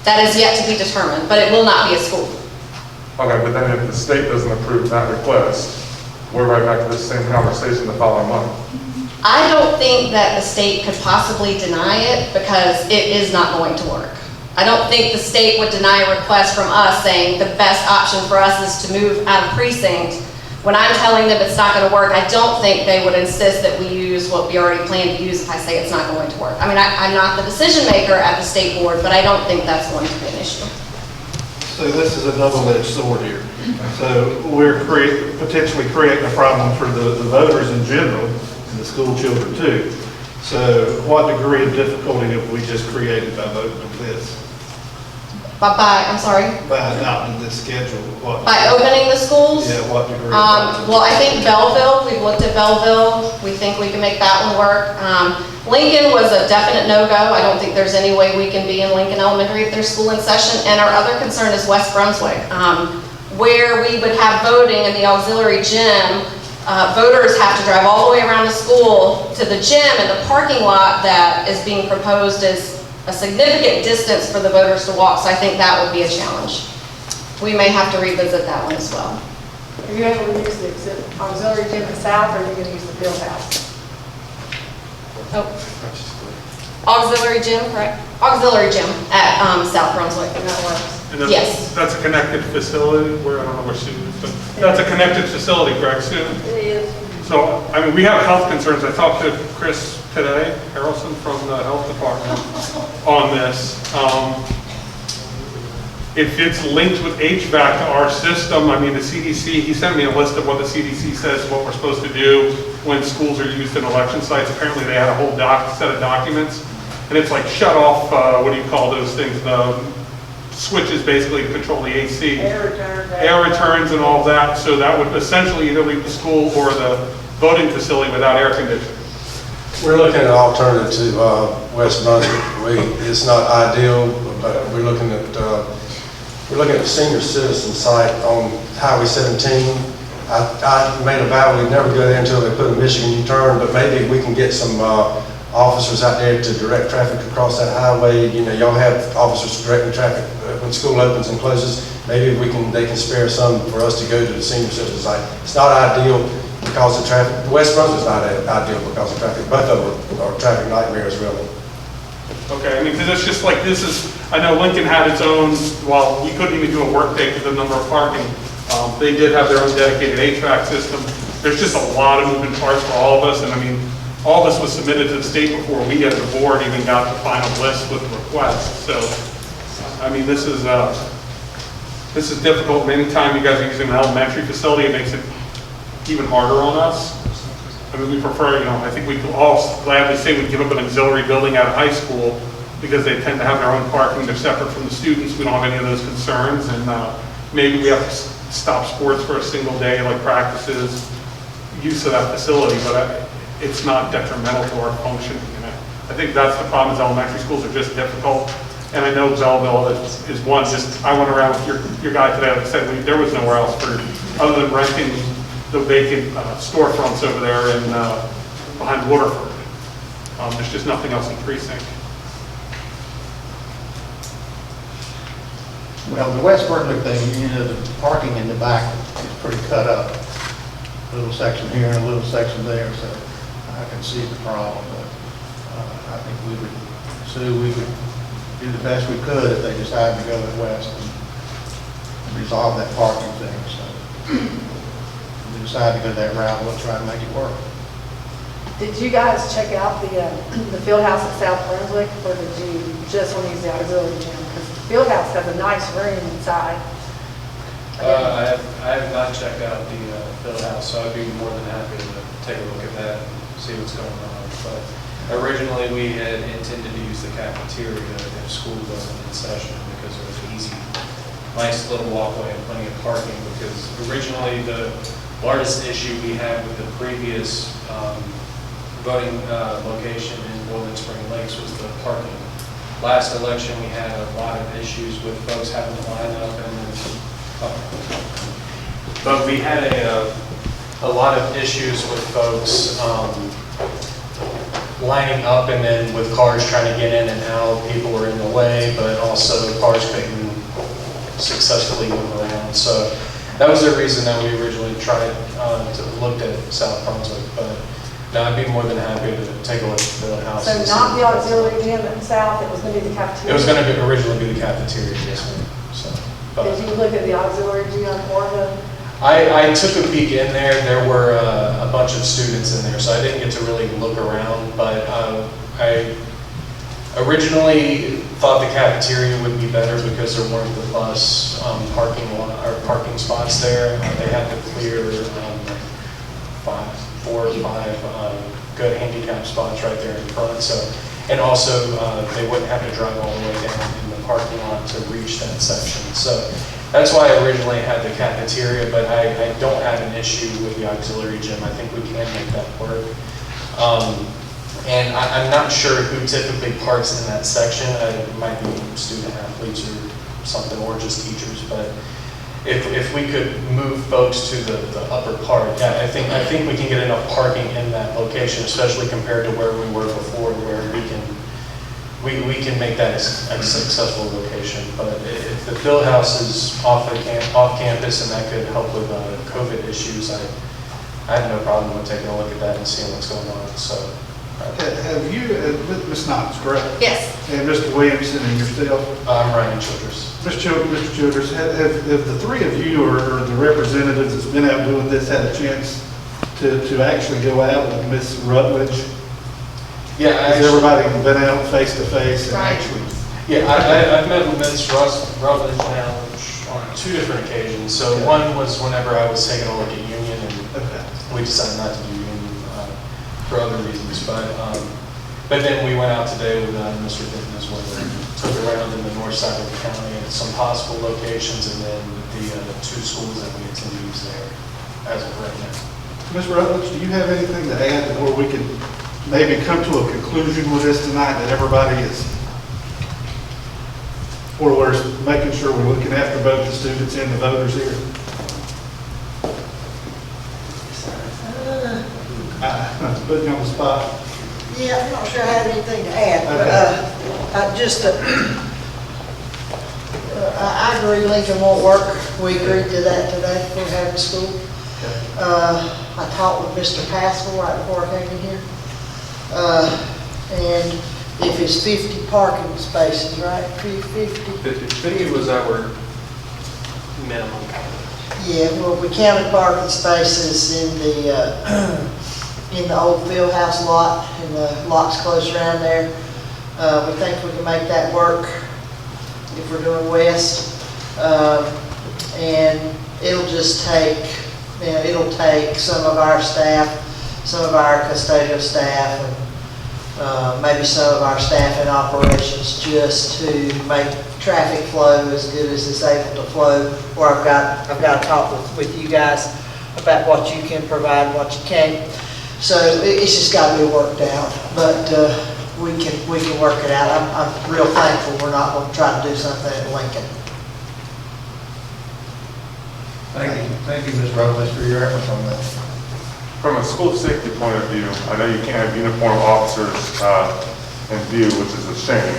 Speaker 14: That is yet to be determined, but it will not be a school.
Speaker 8: Okay, but then if the state doesn't approve that request, we're right back to the same conversation the following month.
Speaker 14: I don't think that the state could possibly deny it because it is not going to work. I don't think the state would deny a request from us saying the best option for us is to move out of precinct. When I'm telling them it's not going to work, I don't think they would insist that we use what we already plan to use if I say it's not going to work. I mean, I'm not the decision maker at the state board, but I don't think that's going to be an issue.
Speaker 12: So this is a double-edged sword here. So we're potentially creating a problem for the voters in general and the school children too. So what degree of difficulty have we just created by voting on this?
Speaker 14: I'm sorry,
Speaker 12: By adopting this schedule? What?
Speaker 14: by opening the schools?
Speaker 12: Yeah, what degree?
Speaker 14: Well, I think Belleville, we've looked at Belleville. We think we can make that one work. Lincoln was a definite no-go. I don't think there's any way we can be in Lincoln Elementary if there's school in session. And our other concern is West Brunswick, where we would have voting in the auxiliary gym. Voters have to drive all the way around the school to the gym, and the parking lot that is being proposed is a significant distance for the voters to walk, so I think that would be a challenge. We may have to revisit that one as well.
Speaker 10: Are you able to use the auxiliary gym in South, or are you going to use the field house?
Speaker 14: Auxiliary gym, correct? Auxiliary gym at South Brunswick.
Speaker 10: And that works?
Speaker 11: And that's-
Speaker 14: Yes.
Speaker 11: That's a connected facility, where, I don't know where Sue is, but that's a connected facility, correct, Sue?
Speaker 10: It is.
Speaker 11: So, I mean, we have health concerns. I talked to Chris today, Harrelson from the health department on this. If it's linked with HVAC to our system, I mean, the CDC, he sent me a list of what the CDC says, what we're supposed to do when schools are used in election sites. Apparently, they had a whole set of documents, and it's like shut off, what do you call those things? The switches basically control the AC. Air returns and all that, so that would essentially either leave the school or the voting facility without air conditioning.
Speaker 13: We're looking at an alternative to West Brunswick. It's not ideal, but we're looking at the senior citizen site on Highway 17. I made a vow we'd never go there until they put a Michigan U-turn, but maybe we can get some officers out there to direct traffic across that highway. You know, y'all have officers directing traffic when school opens and closes. Maybe they can spare some for us to go to the senior citizen site. It's not ideal because of traffic. West Brunswick's not ideal because of traffic. Both of them are traffic nightmares, really.
Speaker 11: Okay, I mean, because it's just like, I know Lincoln had its own, well, we couldn't even do a work day because of the number of parking. They did have their own dedicated HVAC system. There's just a lot of moving parts for all of us, and I mean, all this was submitted to the state before we as a board even got the final list with the request. So, I mean, this is difficult. Anytime you guys are using an elementary facility, it makes it even harder on us. I mean, we prefer, you know, I think we could all gladly say we'd give up an auxiliary building at a high school because they tend to have their own parking. They're separate from the students. We don't have any of those concerns. And maybe we have to stop sports for a single day, like practices, use of that facility, but it's not detrimental to our functioning. And I think that's the problem, is elementary schools are just difficult. And I know Belleville is one. Just, I went around with your guy today, like I said, there was nowhere else other than renting the vacant storefronts over there in behind Waterford. There's just nothing else in precinct.
Speaker 1: Well, the West Brunswick thing, you know, the parking in the back is pretty cut up. A little section here and a little section there, so I can see the problem. But I think we would do the best we could if they decided to go to the west and resolve that parking thing. So if they decide to go that route, we'll try to make it work.
Speaker 10: Did you guys check out the field house at South Brunswick, or did you just want to use the auxiliary gym? Because the field house has a nice room inside.
Speaker 16: I have not checked out the field house, so I'd be more than happy to take a look at that and see what's going on. But originally, we had intended to use the cafeteria if school wasn't in session because it was easy, nice little walkway and plenty of parking. Because originally the largest issue we had with the previous voting location in Boiling Spring Lakes was the parking. Last election, we had a lot of issues with folks having to line up but we had a lot of issues with folks lining up and then with cars trying to get in and out, people were in the way, but also cars couldn't successfully move around. So that was the reason that we originally tried to look at South Brunswick. But no, I'd be more than happy to take a look at the house.
Speaker 10: So not the auxiliary gym at the south, it was going to be the cafeteria?
Speaker 16: It was going to originally be the cafeteria, yes, ma'am. So,
Speaker 10: Did you look at the auxiliary gym or the?
Speaker 16: I took a peek in there. There were a bunch of students in there, so I didn't get to really look around. But I originally thought the cafeteria would be better because there weren't the bus parking spots there. They had to clear 4 or 5 good handicap spots right there in front. So, and also they wouldn't have to drive all the way down in the parking lot to reach that section. So. That's why I originally had the cafeteria, but I don't have an issue with the auxiliary gym. I think we can make that work. And I'm not sure who typically parks in that section. It might be student athletes or something, or just teachers. But if we could move folks to the upper part, yeah, I think we can get enough parking in that location, especially compared to where we were before, where we can make that a successful location. But if the field house is off campus and that could help with COVID issues, I have no problem with taking a look at that and seeing what's going on. So,
Speaker 12: have you, Ms. Knox, correct?
Speaker 14: Yes.
Speaker 12: And Mr. Williamson and yourself?
Speaker 16: I'm Ryan Childress.
Speaker 12: Mr. Childress, have the three of you or the representatives that's been out doing this had a chance to actually go out with Ms. Rutledge?
Speaker 16: Yeah,
Speaker 12: has everybody been out face to face and actually?
Speaker 16: Yeah, I've met with Ms. Rutledge now on 2 different occasions. So one was whenever I was taking a look at Union, and we decided not to do Union for other reasons. But then we went out today with Mr. Denton as well, and took it around in the north side of the county and some possible locations, and then the 2 schools that we intend to use there as of right now.
Speaker 12: Ms. Rutledge, do you have anything to add where we can maybe come to a conclusion with this tonight that everybody is, or we're making sure we're looking after both the students and the voters here? Putting you on the spot.
Speaker 17: Yeah, I'm not sure I have anything to add, but I agree Lincoln won't work. We agreed to that today before having school. I talked with Mr. Pascal right before I came in here. And if it's 50 parking spaces, right? 50
Speaker 16: was our minimum.
Speaker 17: Yeah, well, we counted parking spaces in the old field house lot, and the lots close around there. We think we can make that work if we're doing west. And it'll just take, it'll take some of our staff, some of our custodial staff, and maybe some of our staff in operations just to make traffic flow as good as it's able to flow. Or I've got to talk with you guys about what you can provide and what you can't. So it's just got to be worked out, but we can work it out. I'm real thankful we're not going to try to do something at Lincoln.
Speaker 1: Thank you, Ms. Rutledge, for your efforts on that.
Speaker 8: From a school safety point of view, I know you can't have uniformed officers in view, which is a shame.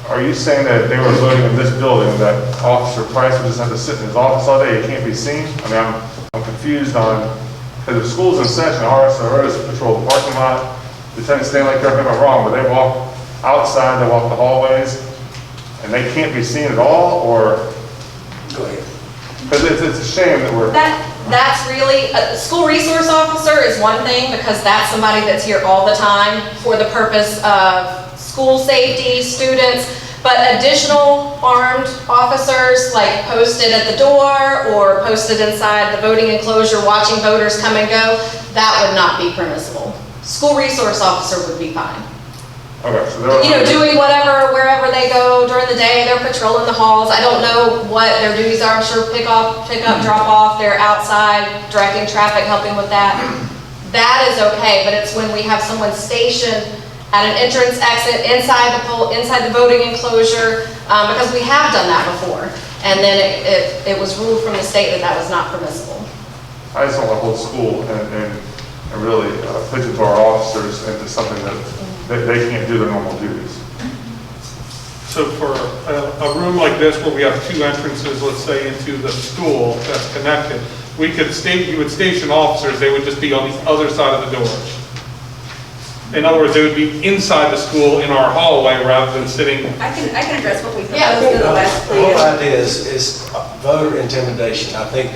Speaker 8: Are you saying that if they were voting in this building, that Officer Price would just have to sit in his office all day, he can't be seen? I mean, I'm confused on, because if school's in session, RSROs patrol the parking lot, Lieutenant Stanley, correct me if I'm wrong, but they walk outside, they walk the hallways, and they can't be seen at all, or?
Speaker 14: Go ahead.
Speaker 8: Because it's a shame that we're...
Speaker 14: That's really, a school resource officer is one thing, because that's somebody that's here all the time for the purpose of school safety, students, but additional armed officers, like posted at the door or posted inside the voting enclosure watching voters come and go, that would not be permissible. School resource officer would be fine.
Speaker 8: Okay, so they're.
Speaker 14: You know, doing whatever, wherever they go during the day, they're patrolling the halls. I don't know what their duties are, I'm sure pick up, drop off, they're outside directing traffic, helping with that. That is okay, but it's when we have someone stationed at an entrance exit inside the voting enclosure, because we have done that before. And then it was ruled from the state that that was not permissible.
Speaker 8: I just don't want to hold school and really pigeonhole our officers into something that they can't do their normal duties.
Speaker 11: So for a room like this where we have two entrances, let's say into the school that's connected, you would station officers, they would just be on the other side of the doors. In other words, they would be inside the school in our hallway rather than sitting.
Speaker 4: I can address what we
Speaker 14: Yeah.
Speaker 4: proposed in the last
Speaker 13: The whole
Speaker 4: plan.
Speaker 13: idea is voter intimidation. I think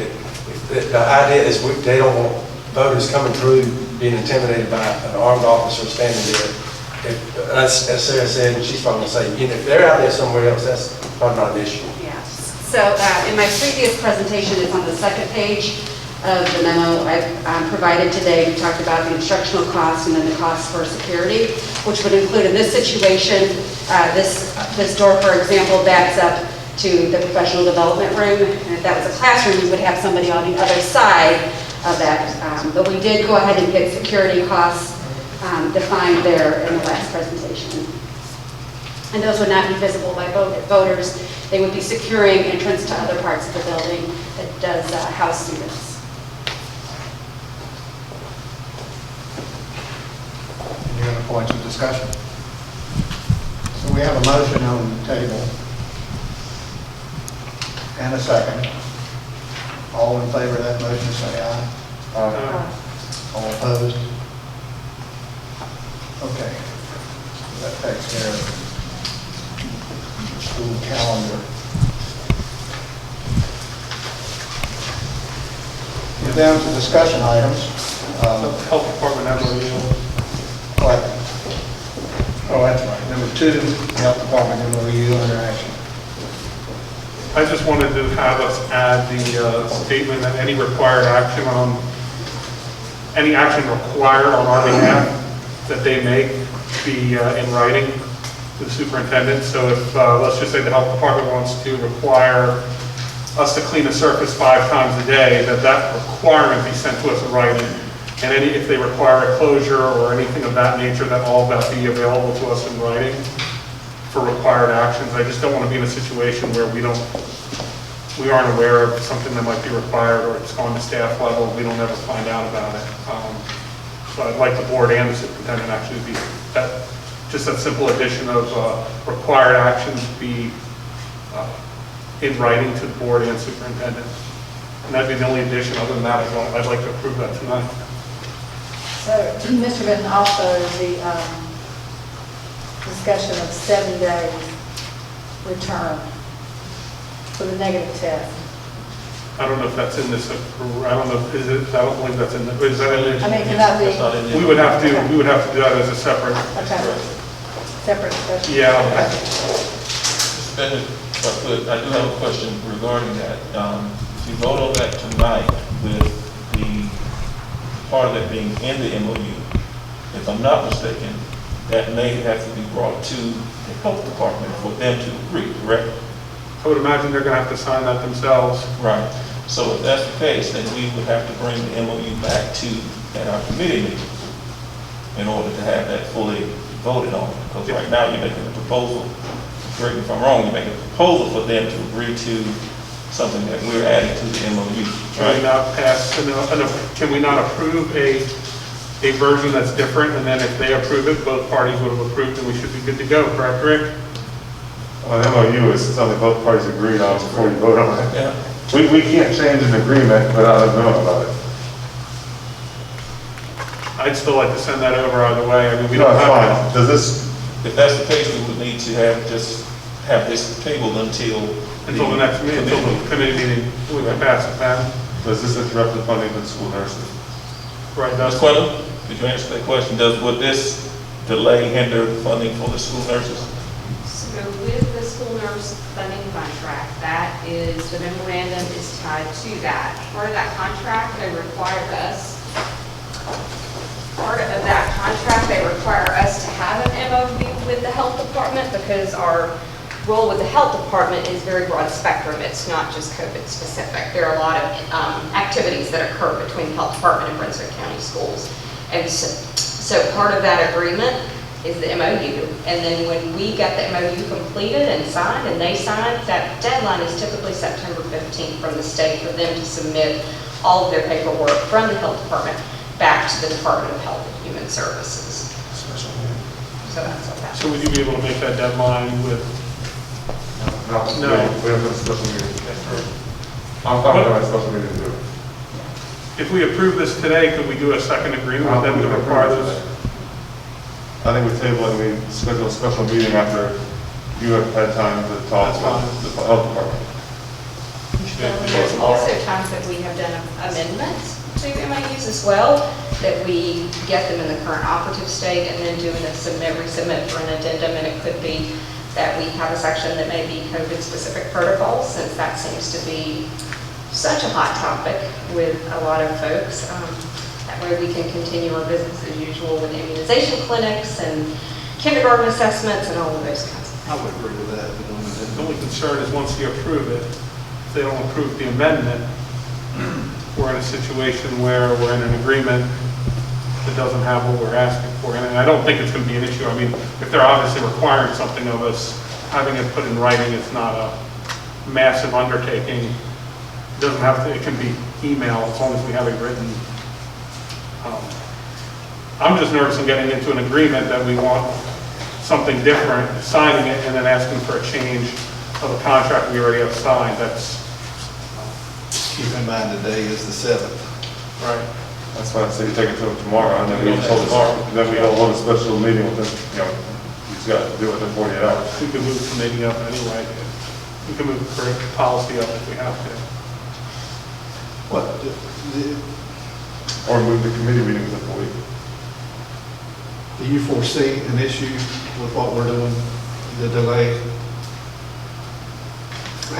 Speaker 13: that the idea is they don't want voters coming through being intimidated by an armed officer standing there. As Sarah said, and she's probably going to say, you know, if they're out there somewhere else, that's probably not an issue.
Speaker 15: Yeah, so in my previous presentation, it's on the second page of the memo I've provided today. We talked about the instructional costs and then the costs for security, which would include in this situation, this door, for example, backs up to the professional development room. And if that was a classroom, you would have somebody on the other side of that. But we did go ahead and get security costs defined there in the last presentation. And those would not be visible by voters. They would be securing entrance to other parts of the building that does house students.
Speaker 1: Any other points of discussion? So we have a motion on the table and a second. All in favor of that motion, say aye. All opposed? Okay. So that takes care of the school calendar. We're down to discussion items.
Speaker 11: Health Department MOU.
Speaker 1: Oh, that's right. Number 2, Health Department MOU under action.
Speaker 11: I just wanted to have us add the statement that any action required on our behalf that they make be in writing to the superintendent. So if, let's just say the health department wants to require us to clean the surface 5 times a day, that requirement be sent to us in writing. And if they require a closure or anything of that nature, that all of that be available to us in writing for required actions. I just don't want to be in a situation where we aren't aware of something that might be required, or it's gone to staff level, we don't ever find out about it. So I'd like the board and the superintendent actually be, just that simple addition of required actions be in writing to the board and superintendent. And that'd be the only addition. Other than that, I'd like to approve that tonight.
Speaker 10: So, Mr. Benton, also the discussion of 7 days return for the negative test.
Speaker 11: I don't know if that's in this, I don't know, I don't believe that's in the, is that in
Speaker 10: I mean, can that be?
Speaker 9: That's not in there.
Speaker 11: We would have to do that as a separate.
Speaker 10: Okay. Separate discussion.
Speaker 11: Yeah.
Speaker 8: Mr. Bennett, if I could, I do have a question regarding that. If you vote on that tonight with the part of that being in the MOU, if I'm not mistaken, that may have to be brought to the health department for them to agree, correct?
Speaker 11: I would imagine they're going to have to sign that themselves.
Speaker 8: Right. So if that's the case, then we would have to bring the MOU back to our committee meeting in order to have that fully voted on. Because right now you're making a proposal, correct me if I'm wrong, you're making a proposal for them to agree to something that we're adding to the MOU.
Speaker 11: Can we not pass, can we not approve a version that's different, and then if they approve it, both parties would have approved, and we should be good to go, correct, Rick?
Speaker 8: Well, the MOU is something both parties agreed on before you vote on it.
Speaker 11: Yeah.
Speaker 8: We can't change an agreement without them knowing about it.
Speaker 11: I'd still like to send that over either way. I mean, we
Speaker 8: No,
Speaker 11: don't
Speaker 8: it's
Speaker 11: have.
Speaker 8: fine. Does this, if that's the case, we would need to have this tabled until
Speaker 11: Until the next meeting, until the committee meeting, we can pass it, man.
Speaker 8: Does this interrupt the funding for the school nurses?
Speaker 11: Right,
Speaker 8: Ms. Quinlan, could you answer that question? Would this delay hinder funding for the school nurses?
Speaker 18: So with the school nurse funding contract, that is, the memorandum is tied to that. Part of that contract, they require us, to have an MOU health department because our role with the health department is very broad spectrum. It's not just COVID specific. There are a lot of activities that occur between the health department and Brunswick County Schools. And so part of that agreement is the MOU. And then when we get the MOU completed and signed, and they sign, that deadline is typically September 15th from the state for them to submit all of their paperwork from the health department back to the Department of Health and Human Services. So that's what that.
Speaker 11: So would you be able to make that deadline with? No.
Speaker 8: We have a special meeting. I'm fine with a special meeting to do it.
Speaker 11: If we approve this today, could we do a second agreement with them to require this?
Speaker 8: I think we table it and we schedule a special meeting after you have had time to talk to the health department.
Speaker 18: There's also times that we have done amendments to MOUs as well, that we get them in the current operative state and then doing a resubmit for an addendum, and it could be that we have a section that may be COVID-specific protocols, since that seems to be such a hot topic with a lot of folks. That way we can continue our business as usual with immunization clinics and kindergarten assessments and all of those kinds of things.
Speaker 11: I would agree with that. The only concern is once you approve it, if they don't approve the amendment, we're in a situation where we're in an agreement that doesn't have what we're asking for. And I don't think it's going to be an issue. I mean, if they're obviously requiring something of us, having it put in writing is not a massive undertaking. It doesn't have to, it can be email as long as we have it written. I'm just nervous in getting into an agreement that we want something different, signing it, and then asking for a change of a contract we already have signed. That's,
Speaker 12: Keep in mind today is the 7th.
Speaker 11: right.
Speaker 8: That's why I say you take it to them tomorrow, and then we don't hold a special meeting with them, you just got to do it within 48 hours.
Speaker 11: We can move the committee up anyway. We can move the current policy up if we have to.
Speaker 12: What?
Speaker 8: Or move the committee meetings up a week.
Speaker 12: Do you foresee an issue with what we're doing, the delay?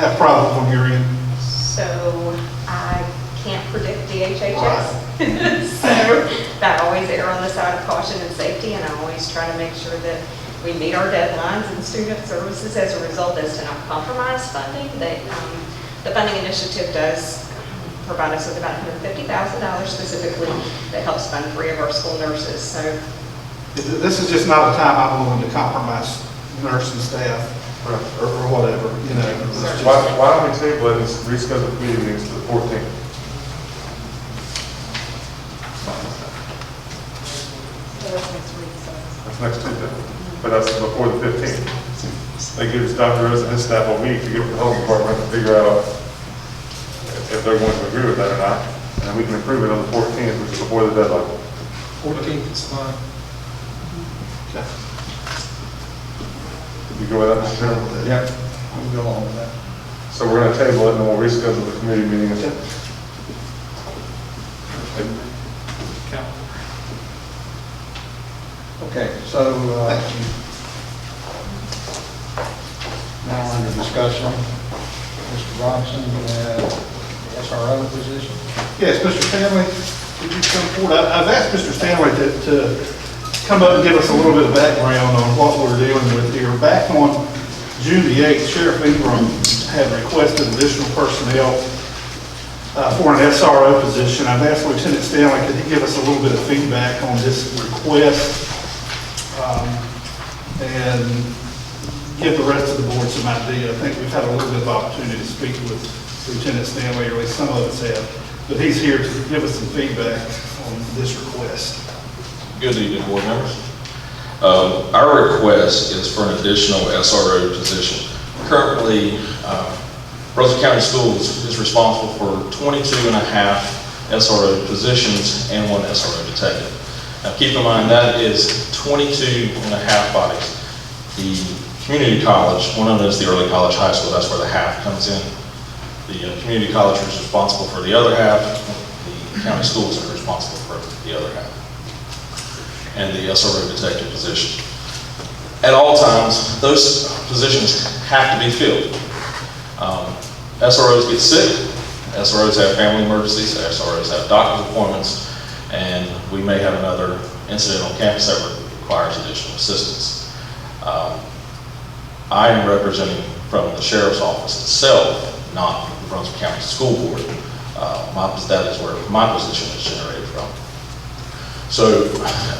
Speaker 12: Have problems on your end?
Speaker 18: So I can't predict DHHS. So that always err on the side of caution and safety, and I always try to make sure that we meet our deadlines and student services as a result as to not compromise funding. The funding initiative does provide us with about $150,000 specifically that helps fund 3 of our school nurses. So
Speaker 12: This is just not a time I'm willing to compromise nursing staff or whatever, you know.
Speaker 8: Why don't we table it and reschedule the committee meetings to the 14th? That's next Tuesday, but that's before the 15th. That gives Dr. Rose and his staff a week to get with the health department to figure out if they're going to agree with that or not. And then we can approve it on the 14th, which is before the deadline.
Speaker 1: 14th is fine.
Speaker 12: Okay.
Speaker 8: You go with that, Mr. Chairman?
Speaker 1: Yeah, we'll go along with that.
Speaker 8: So we're going to table it and then we'll reschedule the committee meeting.
Speaker 1: Okay, so now under discussion, Mr. Robinson, you have the SRO position.
Speaker 12: Yes, Mr. Stanley, could you come forward? I've asked Mr. Stanley to come up and give us a little bit of background on what we're dealing with here. Back on June the 8th, Sheriff Ingram had requested additional personnel for an SRO position. I've asked Lieutenant Stanley, could he give us a little bit of feedback on this request and give the rest of the board some idea. I think we've had a little bit of opportunity to speak with Lieutenant Stanley, or at least some of us have, but he's here to give us some feedback on this request.
Speaker 19: Good evening, board members. Our request is for an additional SRO position. Currently, Brunswick County Schools is responsible for 22 and a half SRO positions and 1 SRO detective. Now keep in mind that is 22 and a half bodies. The community college, one of them is the early college high school, that's where the half comes in. The community college is responsible for the other half, the county schools are responsible for the other half. And the SRO detective position. At all times, those positions have to be filled. SROs get sick, SROs have family emergencies, SROs have doctor's appointments, and we may have another incident on campus that requires additional assistance. I am representing from the sheriff's office itself, not the Brunswick County School Board. That is where my position is generated from. So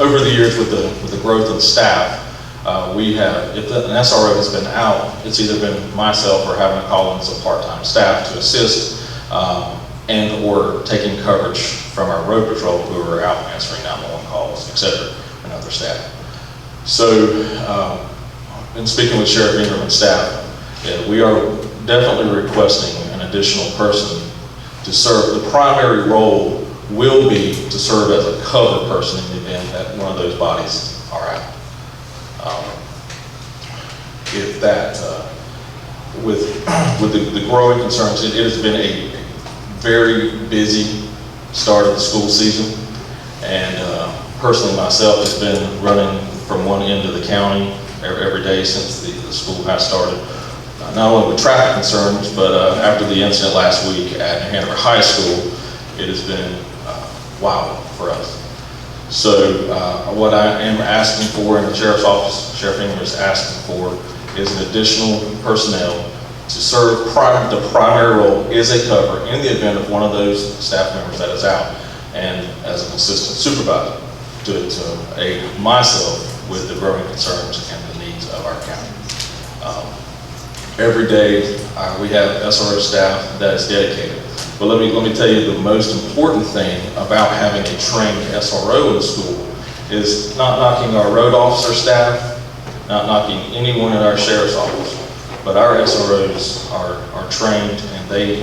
Speaker 19: over the years with the growth of the staff, we have, if an SRO has been out, it's either been myself or having to call in some part-time staff to assist and or taking coverage from our road patrol who are out answering 911 calls, et cetera, and other staff. So in speaking with Sheriff Ingram and staff, we are definitely requesting an additional person to serve. The primary role will be to serve as a cover person in the event that one of those bodies are out. If that, with the growing concerns, it has been a very busy start of the school season, and personally myself has been running from one end of the county every day since the school has started. Not only with traffic concerns, but after the incident last week at New Hanover High School, it has been wow for us. So what I am asking for in the sheriff's office, Sheriff Ingram is asking for, is an additional personnel to serve. The primary role is a cover in the event of one of those staff members that is out, and as an assistant supervisor to aid myself with the growing concerns and the needs of our county. Every day we have SRO staff that is dedicated. But let me tell you, the most important thing about having a trained SRO in the school is not knocking our road officer staff, not knocking anyone in our sheriff's office, but our SROs are trained and they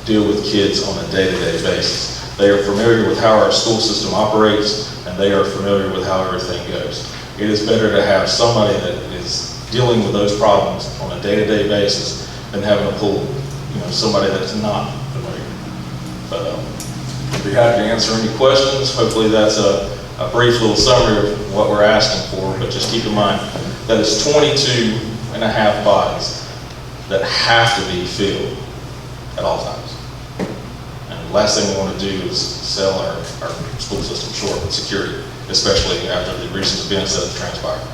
Speaker 19: deal with kids on a day-to-day basis. They are familiar with how our school system operates, and they are familiar with how everything goes. It is better to have somebody that is dealing with those problems on a day-to-day basis than having to pull, somebody that's not familiar. But I'd be happy to answer any questions. Hopefully that's a brief little summary of what we're asking for, but just keep in mind that it's 22 and a half bodies that have to be filled at all times. And the last thing we want to do is sell our school system short with security, especially after the recent events that have transpired.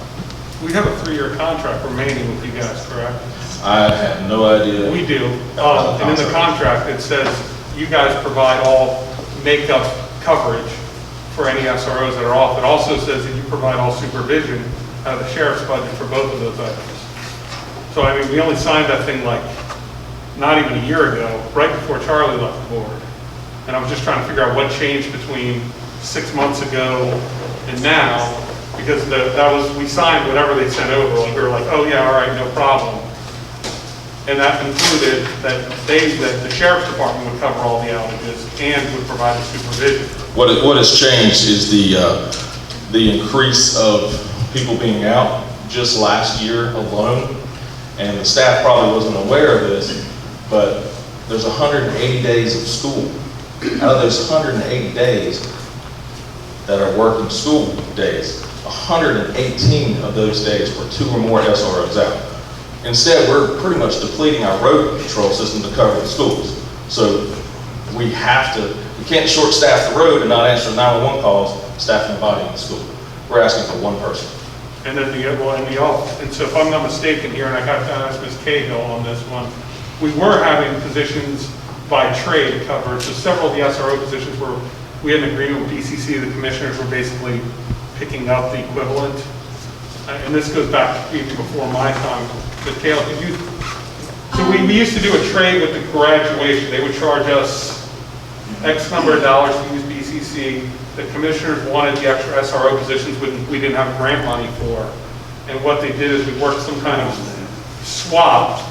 Speaker 11: We have a 3-year contract remaining with you guys, correct?
Speaker 19: I have no idea.
Speaker 11: We do. And in the contract, it says you guys provide all makeup coverage for any SROs that are off. It also says that you provide all supervision out of the sheriff's budget for both of those items. So, I mean, we only signed that thing like not even a year ago, right before Charlie left the board. And I was just trying to figure out what changed between 6 months ago and now, because we signed whatever they sent over. Like, we were like, oh yeah, all right, no problem. And that included that the sheriff's department would cover all the outages and would provide the supervision.
Speaker 19: What has changed is the increase of people being out just last year alone, and the staff probably wasn't aware of this, but there's 180 days of school. Out of those 180 days that are working school days, 118 of those days were 2 or more SROs out. Instead, we're pretty much depleting our road patrol system to cover the schools. So we can't short staff the road and not answer 911 calls, staffing the body in the school. We're asking for one person.
Speaker 11: And then and so if I'm not mistaken here, and I got to ask Ms. Cahill on this one, we were having positions by trade covered. So several of the SRO positions where we had an agreement with BCC, the commissioners were basically picking up the equivalent. And this goes back even before my time. Ms. Cahill, so we used to do a trade with the graduation. They would charge us X number of dollars to use BCC. The commissioners wanted the extra SRO positions we didn't have grant money for. And what they did is we worked some kind of swap,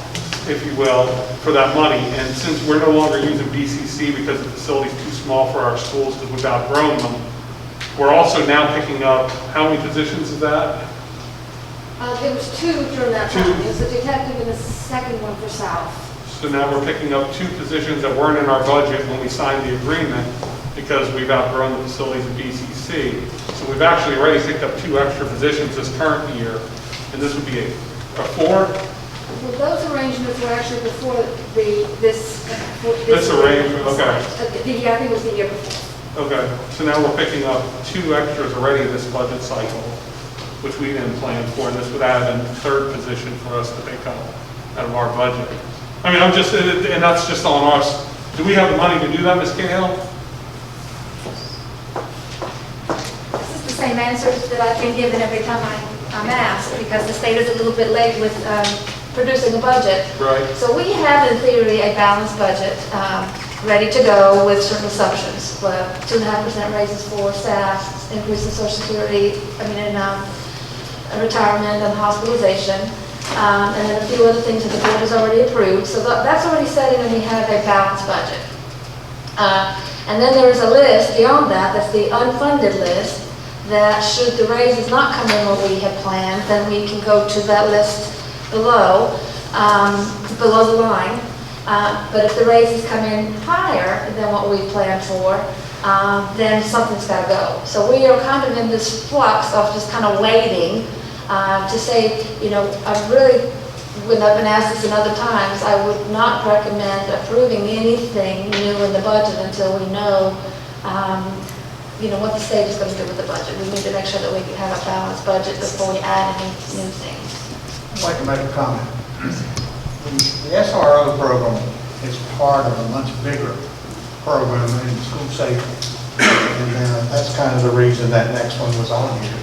Speaker 11: if you will, for that money. And since we're no longer using BCC because the facility's too small for our schools because we've outgrown them, we're also now picking up, how many positions is that?
Speaker 2: There was 2 during that time. There was a detective and a second one for South.
Speaker 11: So now we're picking up 2 positions that weren't in our budget when we signed the agreement because we've outgrown the facilities at BCC. So we've actually already picked up 2 extra positions this current year, and this would be a 4?
Speaker 2: Well, those arrangements were actually before this
Speaker 11: arrangement, okay.
Speaker 2: I think it was the year before.
Speaker 11: Okay, so now we're picking up 2 extras already this budget cycle. which we didn't plan for, and this would add a third position for us to take out of our budget. I mean, and that's just on us. Do we have the money to do that, Ms. Cahill?
Speaker 2: This is the same answer that I've been given every time I'm asked, because the state is a little bit late with producing a budget.
Speaker 11: Right.
Speaker 2: So we have, in theory, a balanced budget ready to go with certain assumptions. 2.5% raises for staff, increase in Social Security, retirement and hospitalization, and then a few other things that the board has already approved. So that's already set in, and we have a balanced budget. And then there is a list beyond that, that's the unfunded list, that should the raises not come in what we had planned, then we can go to that list below the line. But if the raises come in higher than what we planned for, then something's got to go. So we are kind of in this flux of just kind of waiting to say, I really, when I've been asked this in other times, I would not recommend approving anything new in the budget until we know, what the state is going to do with the budget. We need to make sure that we have a balanced budget before we add any new things.
Speaker 1: I'd like to make a comment. The SRO program is part of a much bigger program in school safety. And that's kind of the reason that next one was on here.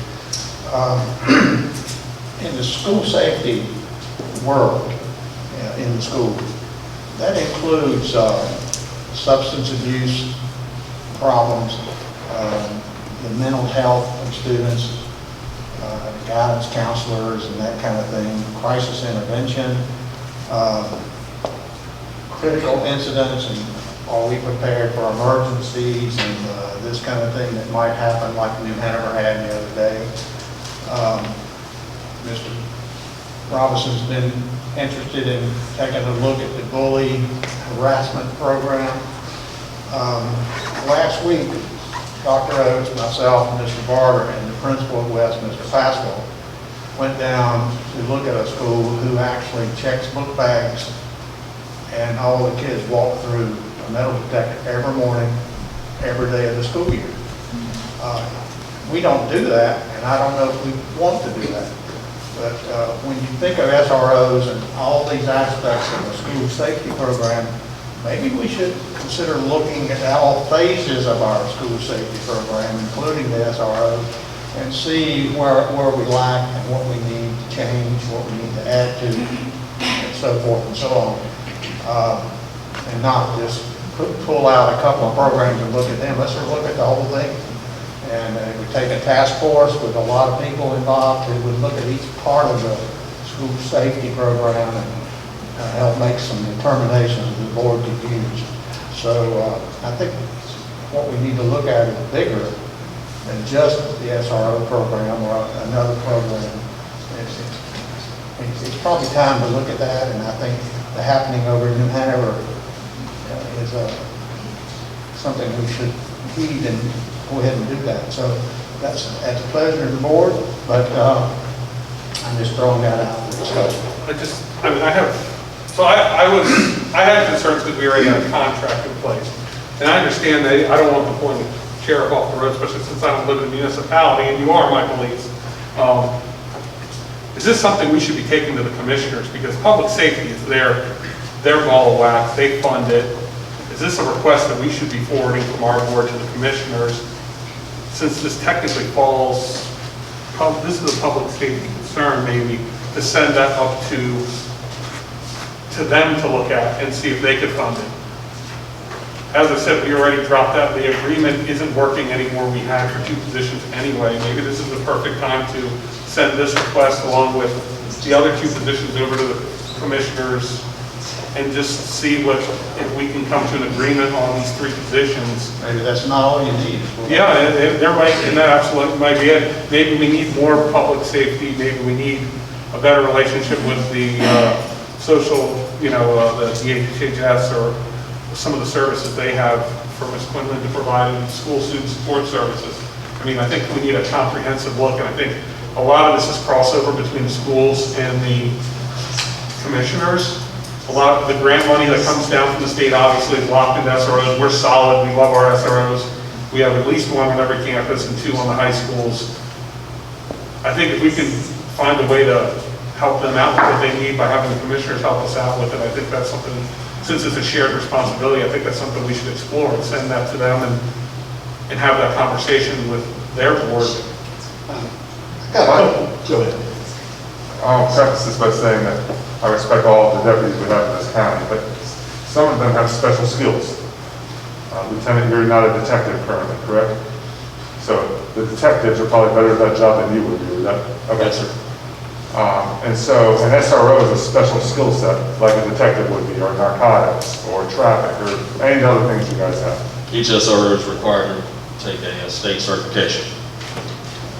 Speaker 1: In the school safety world, in the school, that includes substance abuse problems, the mental health of students, guidance counselors and that kind of thing, crisis intervention, critical incidents, and are we prepared for emergencies and this kind of thing that might happen, like New Hanover had the other day. Mr. Robinson's been interested in taking a look at the bully harassment program. Last week, Dr. Oates, myself, and Mr. Barter, and the principal at West, Mr. Pascal, went down to look at a school who actually checks book bags, and all the kids walk through a metal detector every morning, every day of the school year. We don't do that, and I don't know if we want to do that. But when you think of SROs and all these aspects of the school safety program, maybe we should consider looking at all phases of our school safety program, including the SRO, and see where we lack and what we need to change, what we need to add to, and so forth and so on. And not just pull out a couple of programs and look at them. Let's look at the whole thing. And we take a task force with a lot of people involved who would look at each part of the school safety program and help make some determinations the board could use. So I think what we need to look at is bigger than just the SRO program or another program. It's probably time to look at that, and I think the happening over in New Hanover is something we should heed and go ahead and do that. So that's at the pleasure of the board, but I'm just throwing that out for discussion.
Speaker 11: I had concerns because we already had a contract in place. And I understand that I don't want to point the sheriff off the road, especially since I don't live in the municipality, and you are my police. Is this something we should be taking to the commissioners? Because public safety is their ball of wax, they fund it. Is this a request that we should be forwarding from our board to the commissioners? Since this technically falls, this is a public safety concern maybe, to send that up to them to look at and see if they could fund it. As I said, we already dropped out. The agreement isn't working anymore. We had for 2 positions anyway. Maybe this is the perfect time to send this request along with the other 2 positions over to the commissioners and just see if we can come to an agreement on these 3 positions.
Speaker 1: Maybe that's not all you need.
Speaker 11: Yeah, and that absolutely might be it. Maybe we need more public safety. Maybe we need a better relationship with the social, the DHHS or some of the services they have for Ms. Quinlan to provide in school student support services. I mean, I think we need a comprehensive look, and I think a lot of this is crossover between the schools and the commissioners. A lot of the grant money that comes down from the state obviously is locked into SROs. We're solid, we love our SROs. We have at least 1 on every campus and 2 on the high schools. I think if we can find a way to help them out with what they need by having the commissioners help us out with it, I think that's something, since it's a shared responsibility, I think that's something we should explore and send that to them and have that conversation with their board.
Speaker 12: Go ahead.
Speaker 20: I'll preface this by saying that I respect all of the deputies we have in this county, but some of them have special skills. Lieutenant, you're not a detective currently, correct? So the detectives are probably better at that job than you would be. Okay, sir. And so an SRO is a special skill set, like a detective would be, or narcotics, or traffic, or any other things you guys have.
Speaker 19: Each SRO is required to take a state certification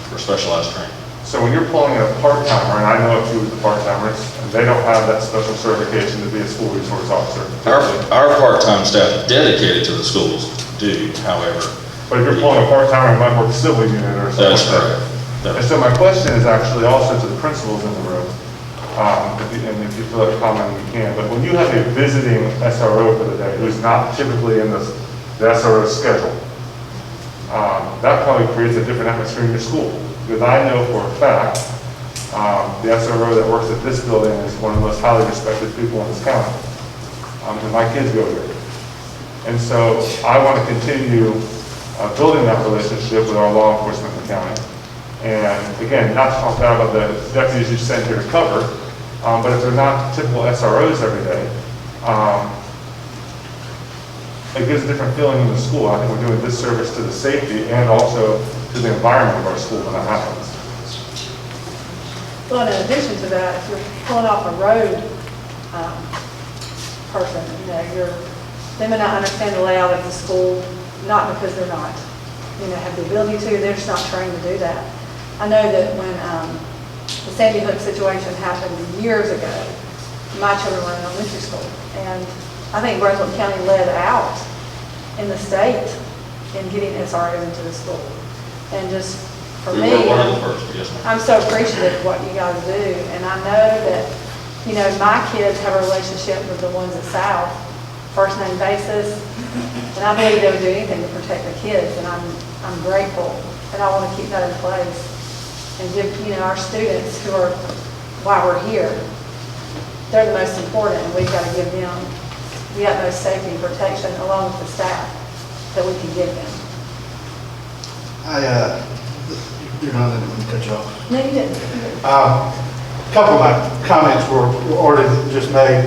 Speaker 19: for specialized training.
Speaker 20: So when you're pulling in a part-timer, and I know a few of the part-timers, and they don't have that special certification to be a school resource officer.
Speaker 19: Our part-time staff dedicated to the schools do, however.
Speaker 20: But if you're pulling a part-timer, you might work civil unit or something.
Speaker 19: That's correct.
Speaker 20: And so my question is actually also to the principals in the room, and if you feel like commenting, you can, but when you have a visiting SRO for the day who's not typically in the SRO schedule, that probably creates a different atmosphere in your school. Because I know for a fact, the SRO that works at this building is one of the most highly respected people in this county. And my kids go there. And so I want to continue building that relationship with our law enforcement in the county. And again, not to talk bad about the deputies you send here to cover, but if they're not typical SROs every day, it gives a different feeling in the school. I think we're doing this service to the safety and also to the environment of our school when that happens.
Speaker 10: Well, in addition to that, if you're pulling off a road person, they may not understand the layout of the school, not because they're not, have the ability to, they're just not trained to do that. I know that when the Sandy Hook situation happened years ago, my children were in elementary school, and I think Brunswick County led out in the state in getting SRO into the school. And just for me, I'm so appreciative of what you guys do. And I know that, my kids have a relationship with the ones at South, first name basis. And I believe they would do anything to protect the kids. And I'm grateful. And I want to keep that in place. And give, our students who are, while we're here, they're the most important. And we've got to give them the utmost safety and protection along with the staff that we can give them.
Speaker 12: You're not letting me cut you off.
Speaker 10: No, you didn't.
Speaker 12: A couple of my comments were already just made.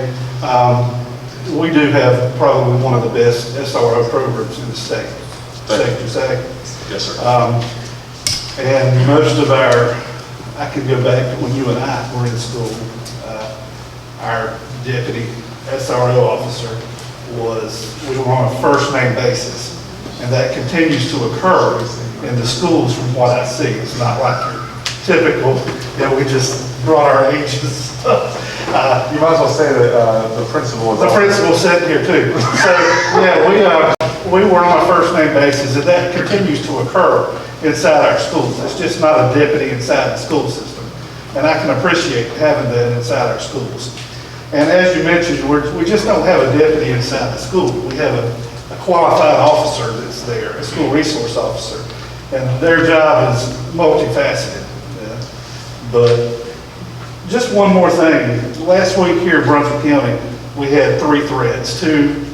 Speaker 12: We do have probably one of the best SRO programs in the state, safe to say.
Speaker 19: Yes, sir.
Speaker 12: And most of I could go back to when you and I were in school, our deputy SRO officer we were on a first name basis. And that continues to occur in the schools from what I see. It's not like your typical, we just brought our ages up.
Speaker 20: You might as well say that the principal is...
Speaker 12: The principal's sitting here too. So, yeah, we were on a first name basis, and that continues to occur inside our schools. It's just not a deputy inside the school system. And I can appreciate having that inside our schools. And as you mentioned, we just don't have a deputy inside the school. We have a qualified officer that's there, a school resource officer. And their job is multifaceted. But just one more thing. Last week here in Brunswick County, we had 3 threats. 2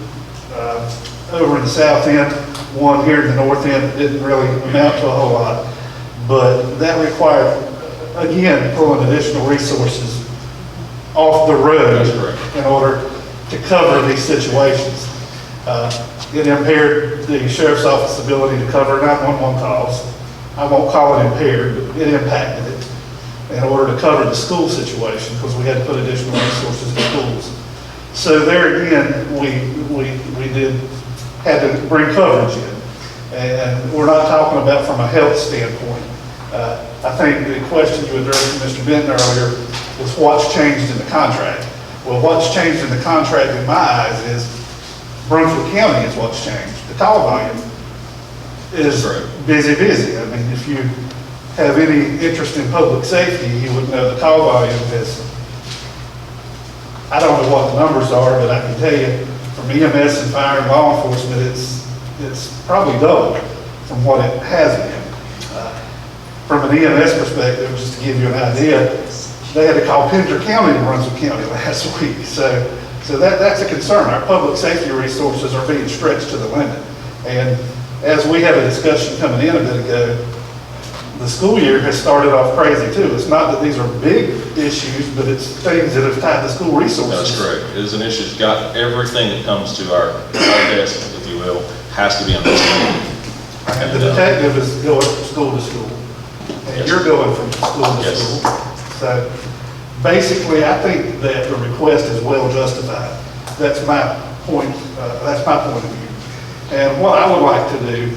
Speaker 12: over in the south end, 1 here in the north end. It didn't really amount to a whole lot. But that required, again, pulling additional resources off the road in order to cover these situations. It impaired the sheriff's office's ability to cover 911 calls. I won't call it impaired, but it impacted it in order to cover the school situation because we had to put additional resources in schools. So there again, we had to bring coverage in. And we're not talking about from a health standpoint. I think the question you addressed to Mr. Benton earlier was what's changed in the contract. Well, what's changed in the contract in my eyes is Brunswick County is what's changed. The call volume is busy. I mean, if you have any interest in public safety, you would know the call volume is, I don't know what the numbers are, but I can tell you from EMS and fire and law enforcement, it's probably double from what it has been. from an EMS perspective, just to give you an idea, they had to call Pender County to Brunswick County last week. So that's a concern. Our public safety resources are being stretched to the limit. And as we had a discussion coming in a bit ago, the school year has started off crazy too. It's not that these are big issues, but it's things that have tied the school resources.
Speaker 19: That's correct. It is an issue. It's got everything that comes to our desk, if you will, has to be understood.
Speaker 12: And the detective is going from school to school. And you're going from school to school. So basically, I think that the request is well justified. That's my point. That's my point of view. And what I would like to do,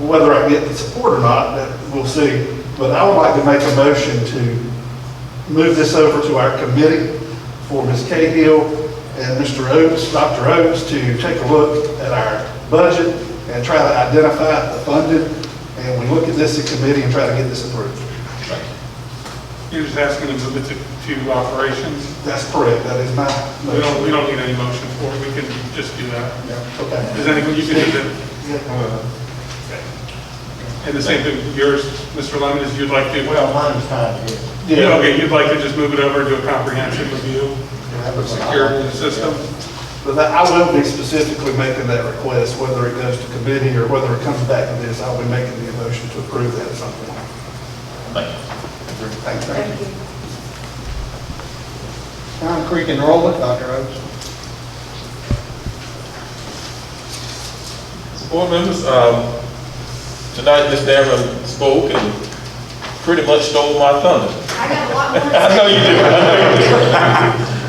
Speaker 12: whether I get the support or not, that we'll see. But I would like to make a motion to move this over to our committee for Ms. Cahill and Mr. Oates, Dr. Oates, to take a look at our budget and try to identify the funding. And we look at this in committee and try to get this approved.
Speaker 11: You're just asking to move it to operations?
Speaker 12: That's correct. That is my motion.
Speaker 11: We don't need any motion for it. We can just do that.
Speaker 12: Yeah. Okay.
Speaker 11: Is anything you can do that? Okay. And the same thing, yours, Mr. Lemon, is you'd like to?
Speaker 1: Well, mine's fine,
Speaker 11: Yeah. Okay, you'd like to just move it over and do a comprehensive review of security system?
Speaker 12: But I will be specifically making that request, whether it goes to committee or whether it comes back to this. I'll be making the motion to approve that at some point.
Speaker 19: Thank you.
Speaker 12: Thank you.
Speaker 1: Town Creek Enrollment, Dr. Oates.
Speaker 8: Board members, tonight Ms. Darren spoke and pretty much stole my thunder.
Speaker 4: I got a lot more.
Speaker 8: I know you do.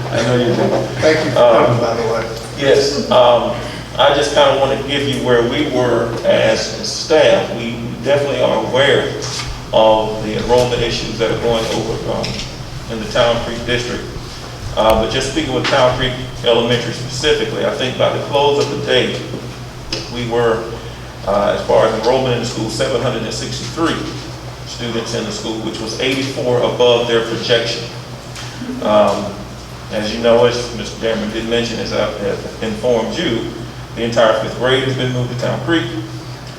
Speaker 8: I know you do.
Speaker 12: Thank you for coming, by the way.
Speaker 8: Yes, I just kind of want to give you where we were as staff. We definitely are aware of the enrollment issues that are going over in the Town Creek district. But just speaking with Town Creek Elementary specifically, I think by the close of the day, we were, as far as enrollment in the school, 763 students in the school, which was 84 above their projection. As you know, as Mr. Darren did mention, as I have informed you, the entire 5th grade has been moved to Town Creek.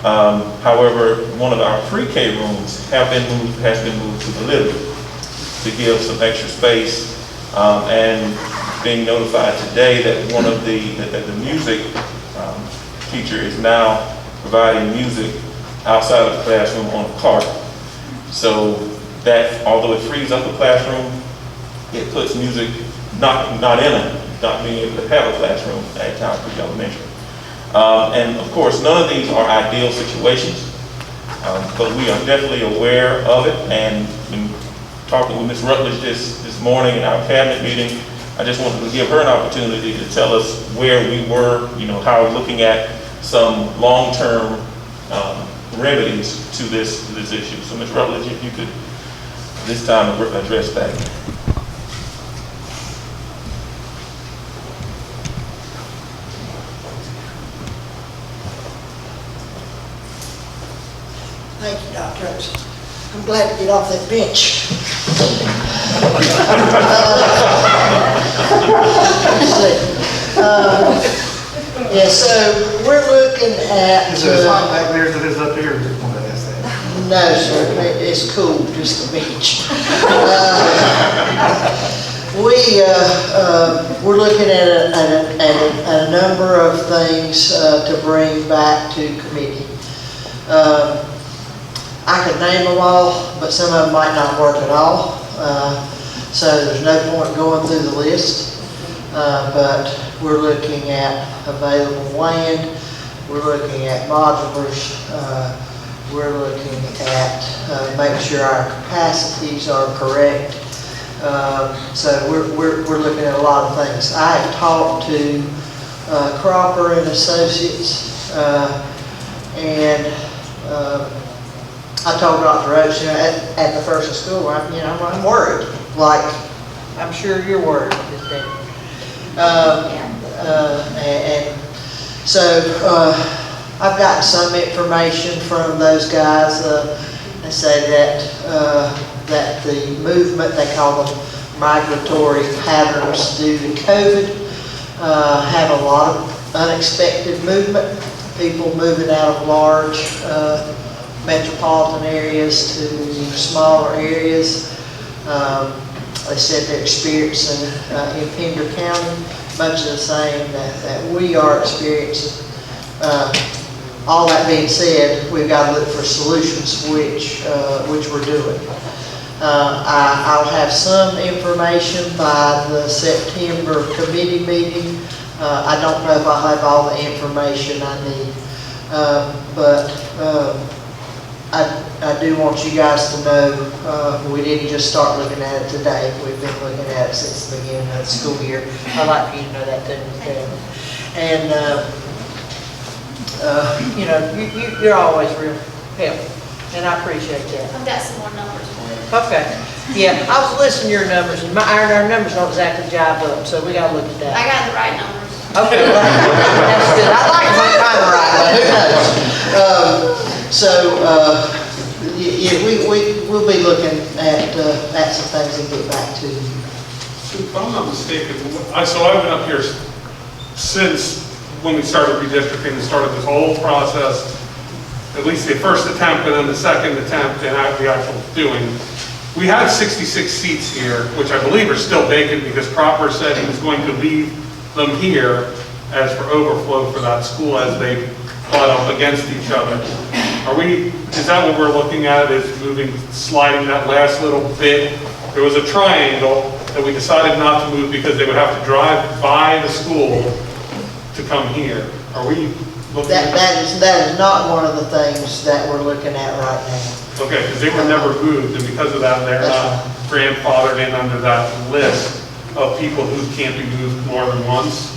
Speaker 8: However, one of our pre-K rooms has been moved to Bolivia to give some extra space, and being notified today that one of the music teacher is now providing music outside of the classroom on a cart. So that, although it frees up the classroom, it puts music not being able to have a classroom at Town Creek Elementary. And of course, none of these are ideal situations, but we are definitely aware of it. And in talking with Ms. Rutledge this morning in our cabinet meeting, I just wanted to give her an opportunity to tell us where we were, how we're looking at some long-term remedies to this issue. So Ms. Rutledge, if you could this time address that.
Speaker 17: Thank you, Dr. Oates. I'm glad to get off that bench. Yeah, so we're looking at...
Speaker 12: Is it as hot back there as it is up here? Or just wanted to ask that?
Speaker 17: No, sir, it's cool, just the bench. We're looking at a number of things to bring back to committee. I could name them all, but some of them might not work at all. So there's no point going through the list. But we're looking at available land. We're looking at modulars. We're looking at making sure our capacities are correct. So we're looking at a lot of things. I have talked to Cropper and Associates, and I told Dr. Oates, at the first of school, I'm worried. Like, I'm sure you're worried, Ms. Danny. And so I've gotten some information from those guys. They say that the movement, they call them migratory patterns due to COVID, have a lot of unexpected movement. People moving out of metropolitan areas to smaller areas. They said they're experiencing in Pender County much of the same that we are experiencing. All that being said, we've got to look for solutions, which we're doing. I'll have some information by the September committee meeting. I don't know if I'll have all the information I need, but I do want you guys to know we didn't just start looking at it today. We've been looking at it since the beginning of the school year. I'd like for you to know that too, Kevin. And you know, you're always real helpful, and I appreciate that.
Speaker 6: I've got some more numbers for you.
Speaker 17: Okay. Yeah, I was listening to your numbers, and our numbers don't exactly jive up, so we got to look at that.
Speaker 6: I got the right numbers.
Speaker 17: Okay, well, that's good. I like if I'm kind of right, but who knows? Yeah, we'll be looking at some things and get back to you.
Speaker 11: If I'm not mistaken, so I've been up here since when we started redistricting and started this whole process, at least the first attempt and then the second attempt and the actual doing. We had 66 seats here, which I believe are still vacant because Cropper said he was going to leave them here as for overflow for that school as they butt up against each other. Is that what we're looking at, is sliding that last little bit? There was a triangle that we decided not to move because they would have to drive by the school to come here. Are we looking at
Speaker 17: that is not one of the things that we're looking at right now.
Speaker 11: Okay, because they were never moved, and because of that, they're not grandfathered in under that list of people who can't be moved more than once.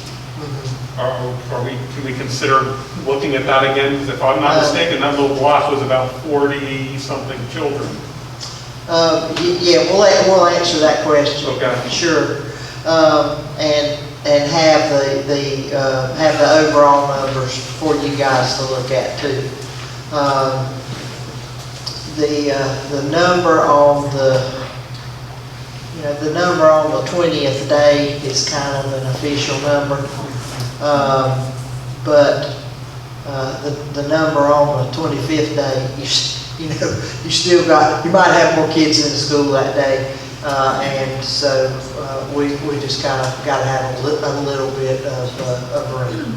Speaker 11: Can we consider looking at that again? Because if I'm not mistaken, that little block was about 40-something children.
Speaker 17: Yeah, we'll answer that question. Okay. Sure. And have the overall numbers for you guys to look at too. The number on the number on the 20th day is kind of an official number, but the number on the 25th day, you might have more kids in the school that day. And so we just kind of got to have a little bit of room.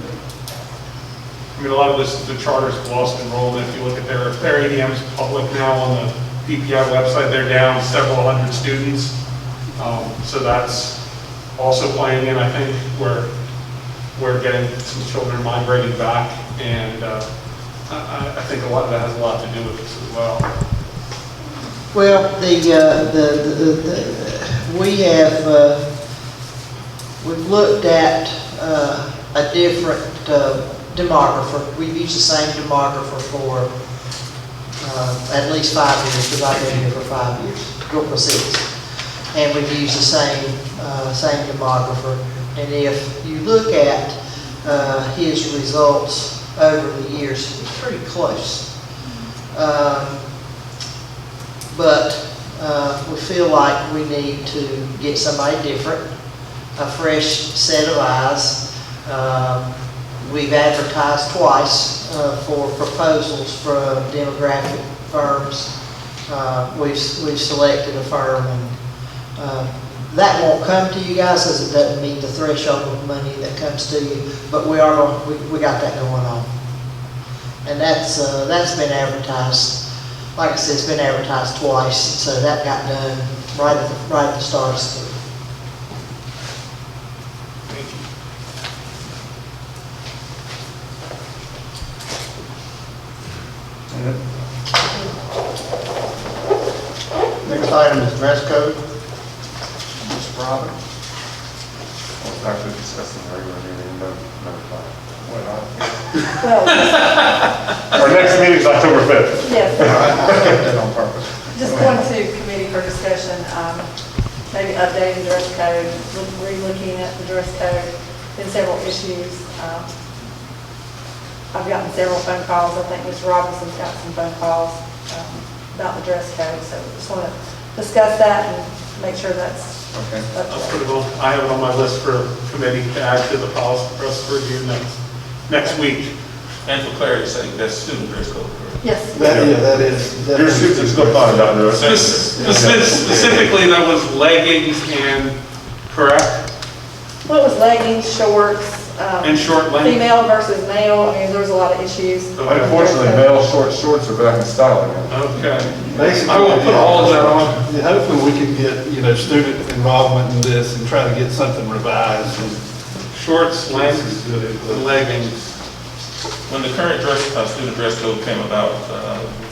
Speaker 11: I mean, a lot of this is the charters of lost enrollment. If you look at their ADM's public now on the DPI website, they're down several hundred students. So that's also playing in, I think, where we're getting some children migrating back. And I think a lot of that has a lot to do with this as well.
Speaker 17: Well, we've looked at a different demographer. We've used the same demographer for at least 5 years, because I've been here for 5 years, go for 6. And we've used the same demographer. And if you look at his results over the years, it's pretty close. But we feel like we need to get somebody different, a fresh set of eyes. We've advertised twice for proposals from demographic firms. We've selected a firm, and that won't come to you guys as it doesn't meet the threshold of money that comes to you. But we got that going on, and that's been advertised. Like I said, it's been advertised twice, so that got done right at the start of school.
Speaker 11: Thank
Speaker 1: you. Next item is dress code. Mr. Robert.
Speaker 20: Well, actually discussing the regular meeting, no time. Our next meeting is October 5th.
Speaker 10: Yes.
Speaker 1: I kept that on purpose.
Speaker 10: Just going to committee for discussion, maybe updating dress code, re-looking at the dress code, been several issues. I've gotten several phone calls. I think Mr. Robinson's got some phone calls about the dress code. So just want to discuss that and make sure that's
Speaker 11: Okay. I have it on my list for committee to add to the policy for us to review next week.
Speaker 19: And for clarity's sake, that's student dress code, correct?
Speaker 10: Yes.
Speaker 12: That is.
Speaker 20: Your suits are still fine, Dr.
Speaker 11: Specifically, that was leggings and, correct?
Speaker 10: Well, it was leggings, shorts.
Speaker 11: And short length.
Speaker 10: Female versus male, I mean, there was a lot of issues.
Speaker 20: Unfortunately, male shorts are back in style again.
Speaker 11: Okay.
Speaker 12: Basically,
Speaker 11: I will put all of that on.
Speaker 12: Yeah, hopefully we can get, student involvement in this and try to get something revised. And
Speaker 11: Shorts, lengths, and leggings.
Speaker 19: When the current student dress code came about,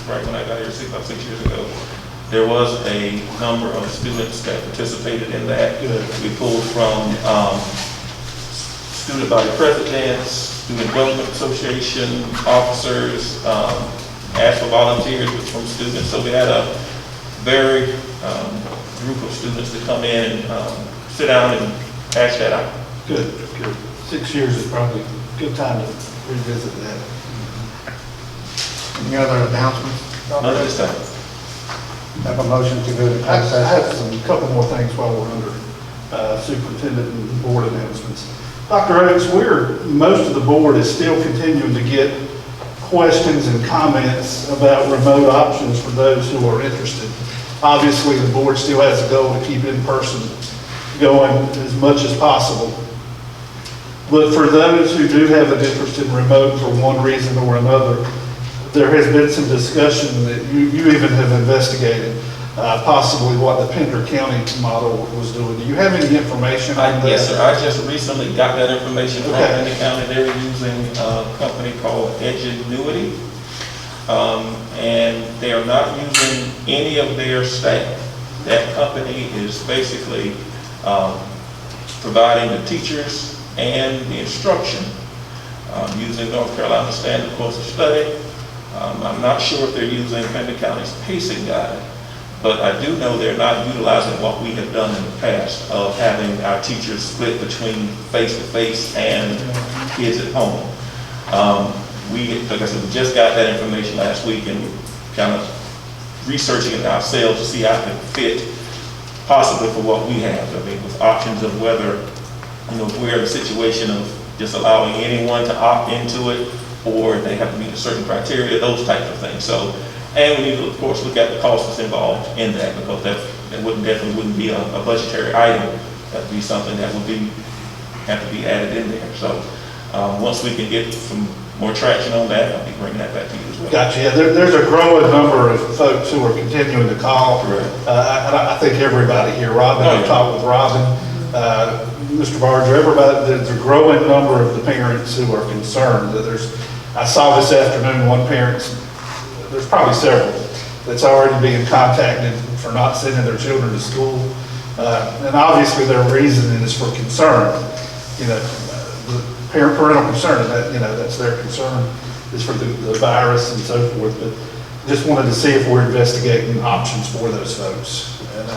Speaker 19: right when I got here about 6 years ago, there was a number of students that participated in that. We pulled from student body presidents, student government association officers, asked for volunteers from students. So we had a very group of students to come in and sit down and hash that out.
Speaker 12: Good. 6 years is probably a good time to revisit that.
Speaker 1: Any other announcements?
Speaker 19: None at this time.
Speaker 1: Have a motion to go to
Speaker 12: I
Speaker 1: closed session.
Speaker 12: have a couple more things while we're under superintendent and board announcements. Dr. Oates, most of the board is still continuing to get questions and comments about remote options for those who are interested. Obviously, the board still has a goal to keep in-person going as much as possible. But for those who do have an interest in remote for one reason or another, there has been some discussion that you even have investigated, possibly what the Pender County model was doing. Do you have any information on that?
Speaker 19: Yes, sir. I just recently got that information from
Speaker 12: Okay.
Speaker 19: Pender County. They're using a company called Ingenuity, and they are not using any of their staff. That company is basically providing the teachers and the instruction using North Carolina Standard Course of Study. I'm not sure if they're using Pender County's pacing guide, but I do know they're not utilizing what we have done in the past of having our teachers split between face-to-face and kids at home. Like I said, we just got that information last week and kind of researching it ourselves to see how it can fit possibly for what we have. I mean, with options of whether, if we're in a situation of just allowing anyone to opt into it, or they have to meet a certain criteria, those types of things. So, and we need to, of course, look at the cost that's involved in that, because that definitely wouldn't be a budgetary item. That would be something that would have to be added in there. So, once we can get some more traction on that, I'll be bringing that back to you as well.
Speaker 12: Gotcha. Yeah, there's a growing number of folks who are continuing to call. I think everybody here, Robin, I've talked with Robin, Mr. Barger, everybody, there's a growing number of the parents who are concerned. I saw this afternoon one parent, there's probably several, that's already being contacted for not sending their children to school. And obviously their reason is for concern. The parental concern, that's their concern, is for the virus and so forth. But just wanted to see if we're investigating options for those folks. And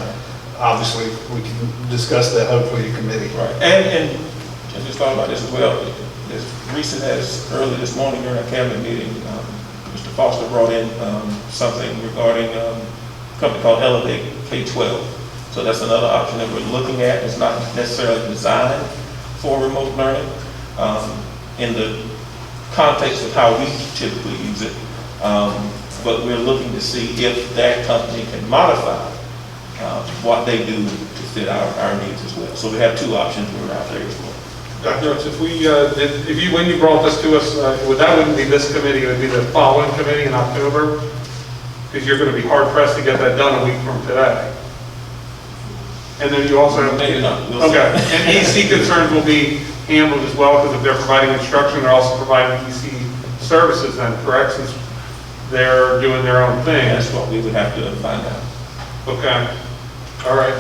Speaker 12: obviously we can discuss that hopefully in committee.
Speaker 19: Right. And I just thought about this as well. As recent as early this morning during our cabinet meeting, Mr. Foster brought in something regarding a company called Elevate K-12. So that's another option that we're looking at. It's not necessarily designed for remote learning in the context of how we typically use it. But we're looking to see if that company can modify what they do to fit our needs as well. So we have two options we're out there as well.
Speaker 11: Dr. Oates, when you brought this to us, that wouldn't be this committee, it would be the following committee in October, because you're going to be hard pressed to get that done a week from today. And then you also have,
Speaker 19: maybe not. We'll
Speaker 11: okay,
Speaker 19: see.
Speaker 11: and EC concerns will be handled as well, because if they're providing instruction, they're also providing EC services then, correct, since they're doing their own thing.
Speaker 19: That's what we would have to find out.
Speaker 11: Okay, all right,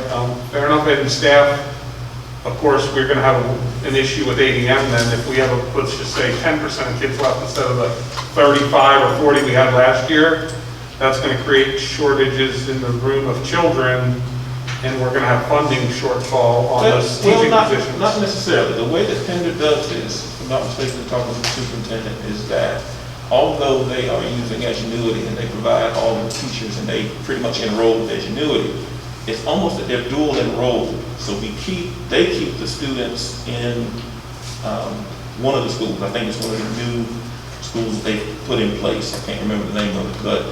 Speaker 11: fair enough. And staff, of course, we're going to have an issue with ADM then. If we have let's just say 10% of kids left instead of the 35 or 40 we had last year, that's going to create shortages in the room of children, and we're going to have funding shortfall on those teaching positions.
Speaker 19: Not necessarily. The way that Pender does this, if I'm not mistaken, talking with the superintendent, is that although they are using Ingenuity and they provide all of the teachers and they pretty much enroll with Ingenuity, it's almost that they're dual enrolled. So they keep the students in one of the schools. I think it's one of the new schools that they put in place. I can't remember the name of it, but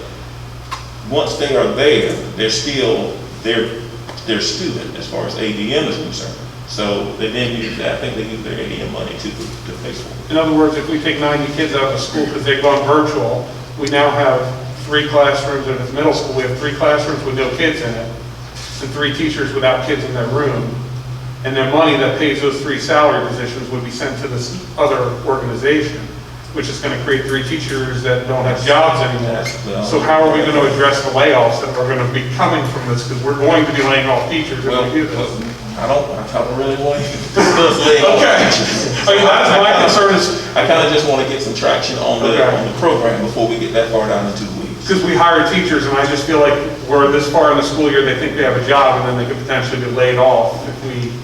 Speaker 19: once they are there, they're still their student as far as ADM is concerned. So they then use that, I think they use their ADM money to pay for it.
Speaker 11: In other words, if we take 90 kids out of school because they've gone virtual, we now have 3 classrooms, and at the middle school, we have 3 classrooms with no kids in it, and 3 teachers without kids in their room. And their money that pays those 3 salary positions would be sent to this other organization, which is going to create 3 teachers that don't have jobs anymore. So how are we going to address the layoffs that are going to be coming from this? Because we're going to be laying off teachers if we do this.
Speaker 19: I don't really want to discuss laying off teachers.
Speaker 11: I mean, that's my concern is,
Speaker 19: I kind of just want to get some traction on the program before we get that far down in 2 weeks.
Speaker 11: because we hire teachers, and I just feel like we're this far in the school year, they think they have a job, and then they could potentially be laid off if we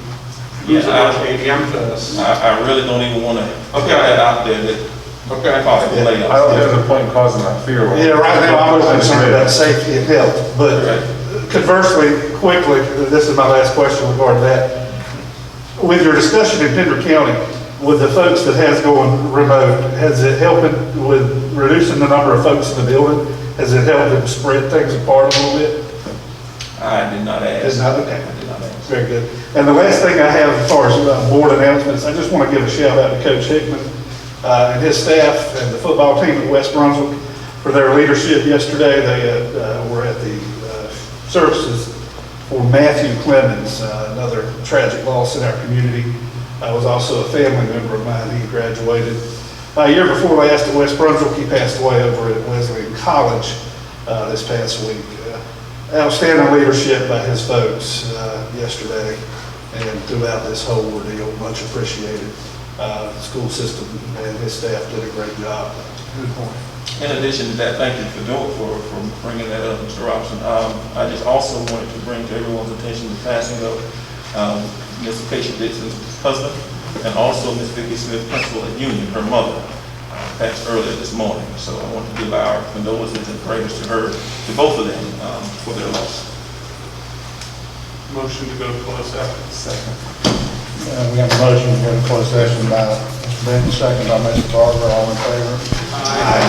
Speaker 11: use a bunch of ADM to this.
Speaker 19: I really don't even want to put that out there that possible layoffs.
Speaker 20: I don't think there's a point in causing that fear.
Speaker 12: Yeah, right now, I'm more concerned about safety and health, but conversely, quickly, this is my last question regarding that. With your discussion in Pender County, with the folks that has going remote, has it helped with reducing the number of folks in the building? Has it helped them spread things apart a little bit?
Speaker 19: I did not ask.
Speaker 12: Did not, okay.
Speaker 19: I did not ask.
Speaker 12: Very good. And the last thing I have as far as board announcements, I just want to give a shout out to Coach Hickman and his staff and the football team at West Brunswick for their leadership yesterday. They were at the services for Matthew Clemens, another tragic loss in our community. Was also a family member of mine. He graduated a year before last at West Brunswick. He passed away over at Wesleyan College this past week. Outstanding leadership by his folks yesterday and throughout this whole ordeal. Much appreciated. The school system and his staff did a great job. Good point.
Speaker 19: In addition to that, thank you for bringing that up, Mr. Robinson. I just also wanted to bring to everyone's attention the passing of Ms. Acacia Dixon's husband and also Ms. Vicki Smith, principal at Union, her mother, passed earlier this morning. So I want to give our condolences and prayers to her, to both of them, for their loss.
Speaker 11: Motion to go to closed session.
Speaker 1: Second. We have a motion to go to closed session by Mr. Benton, second by Mr. Barber. All in favor? Aye.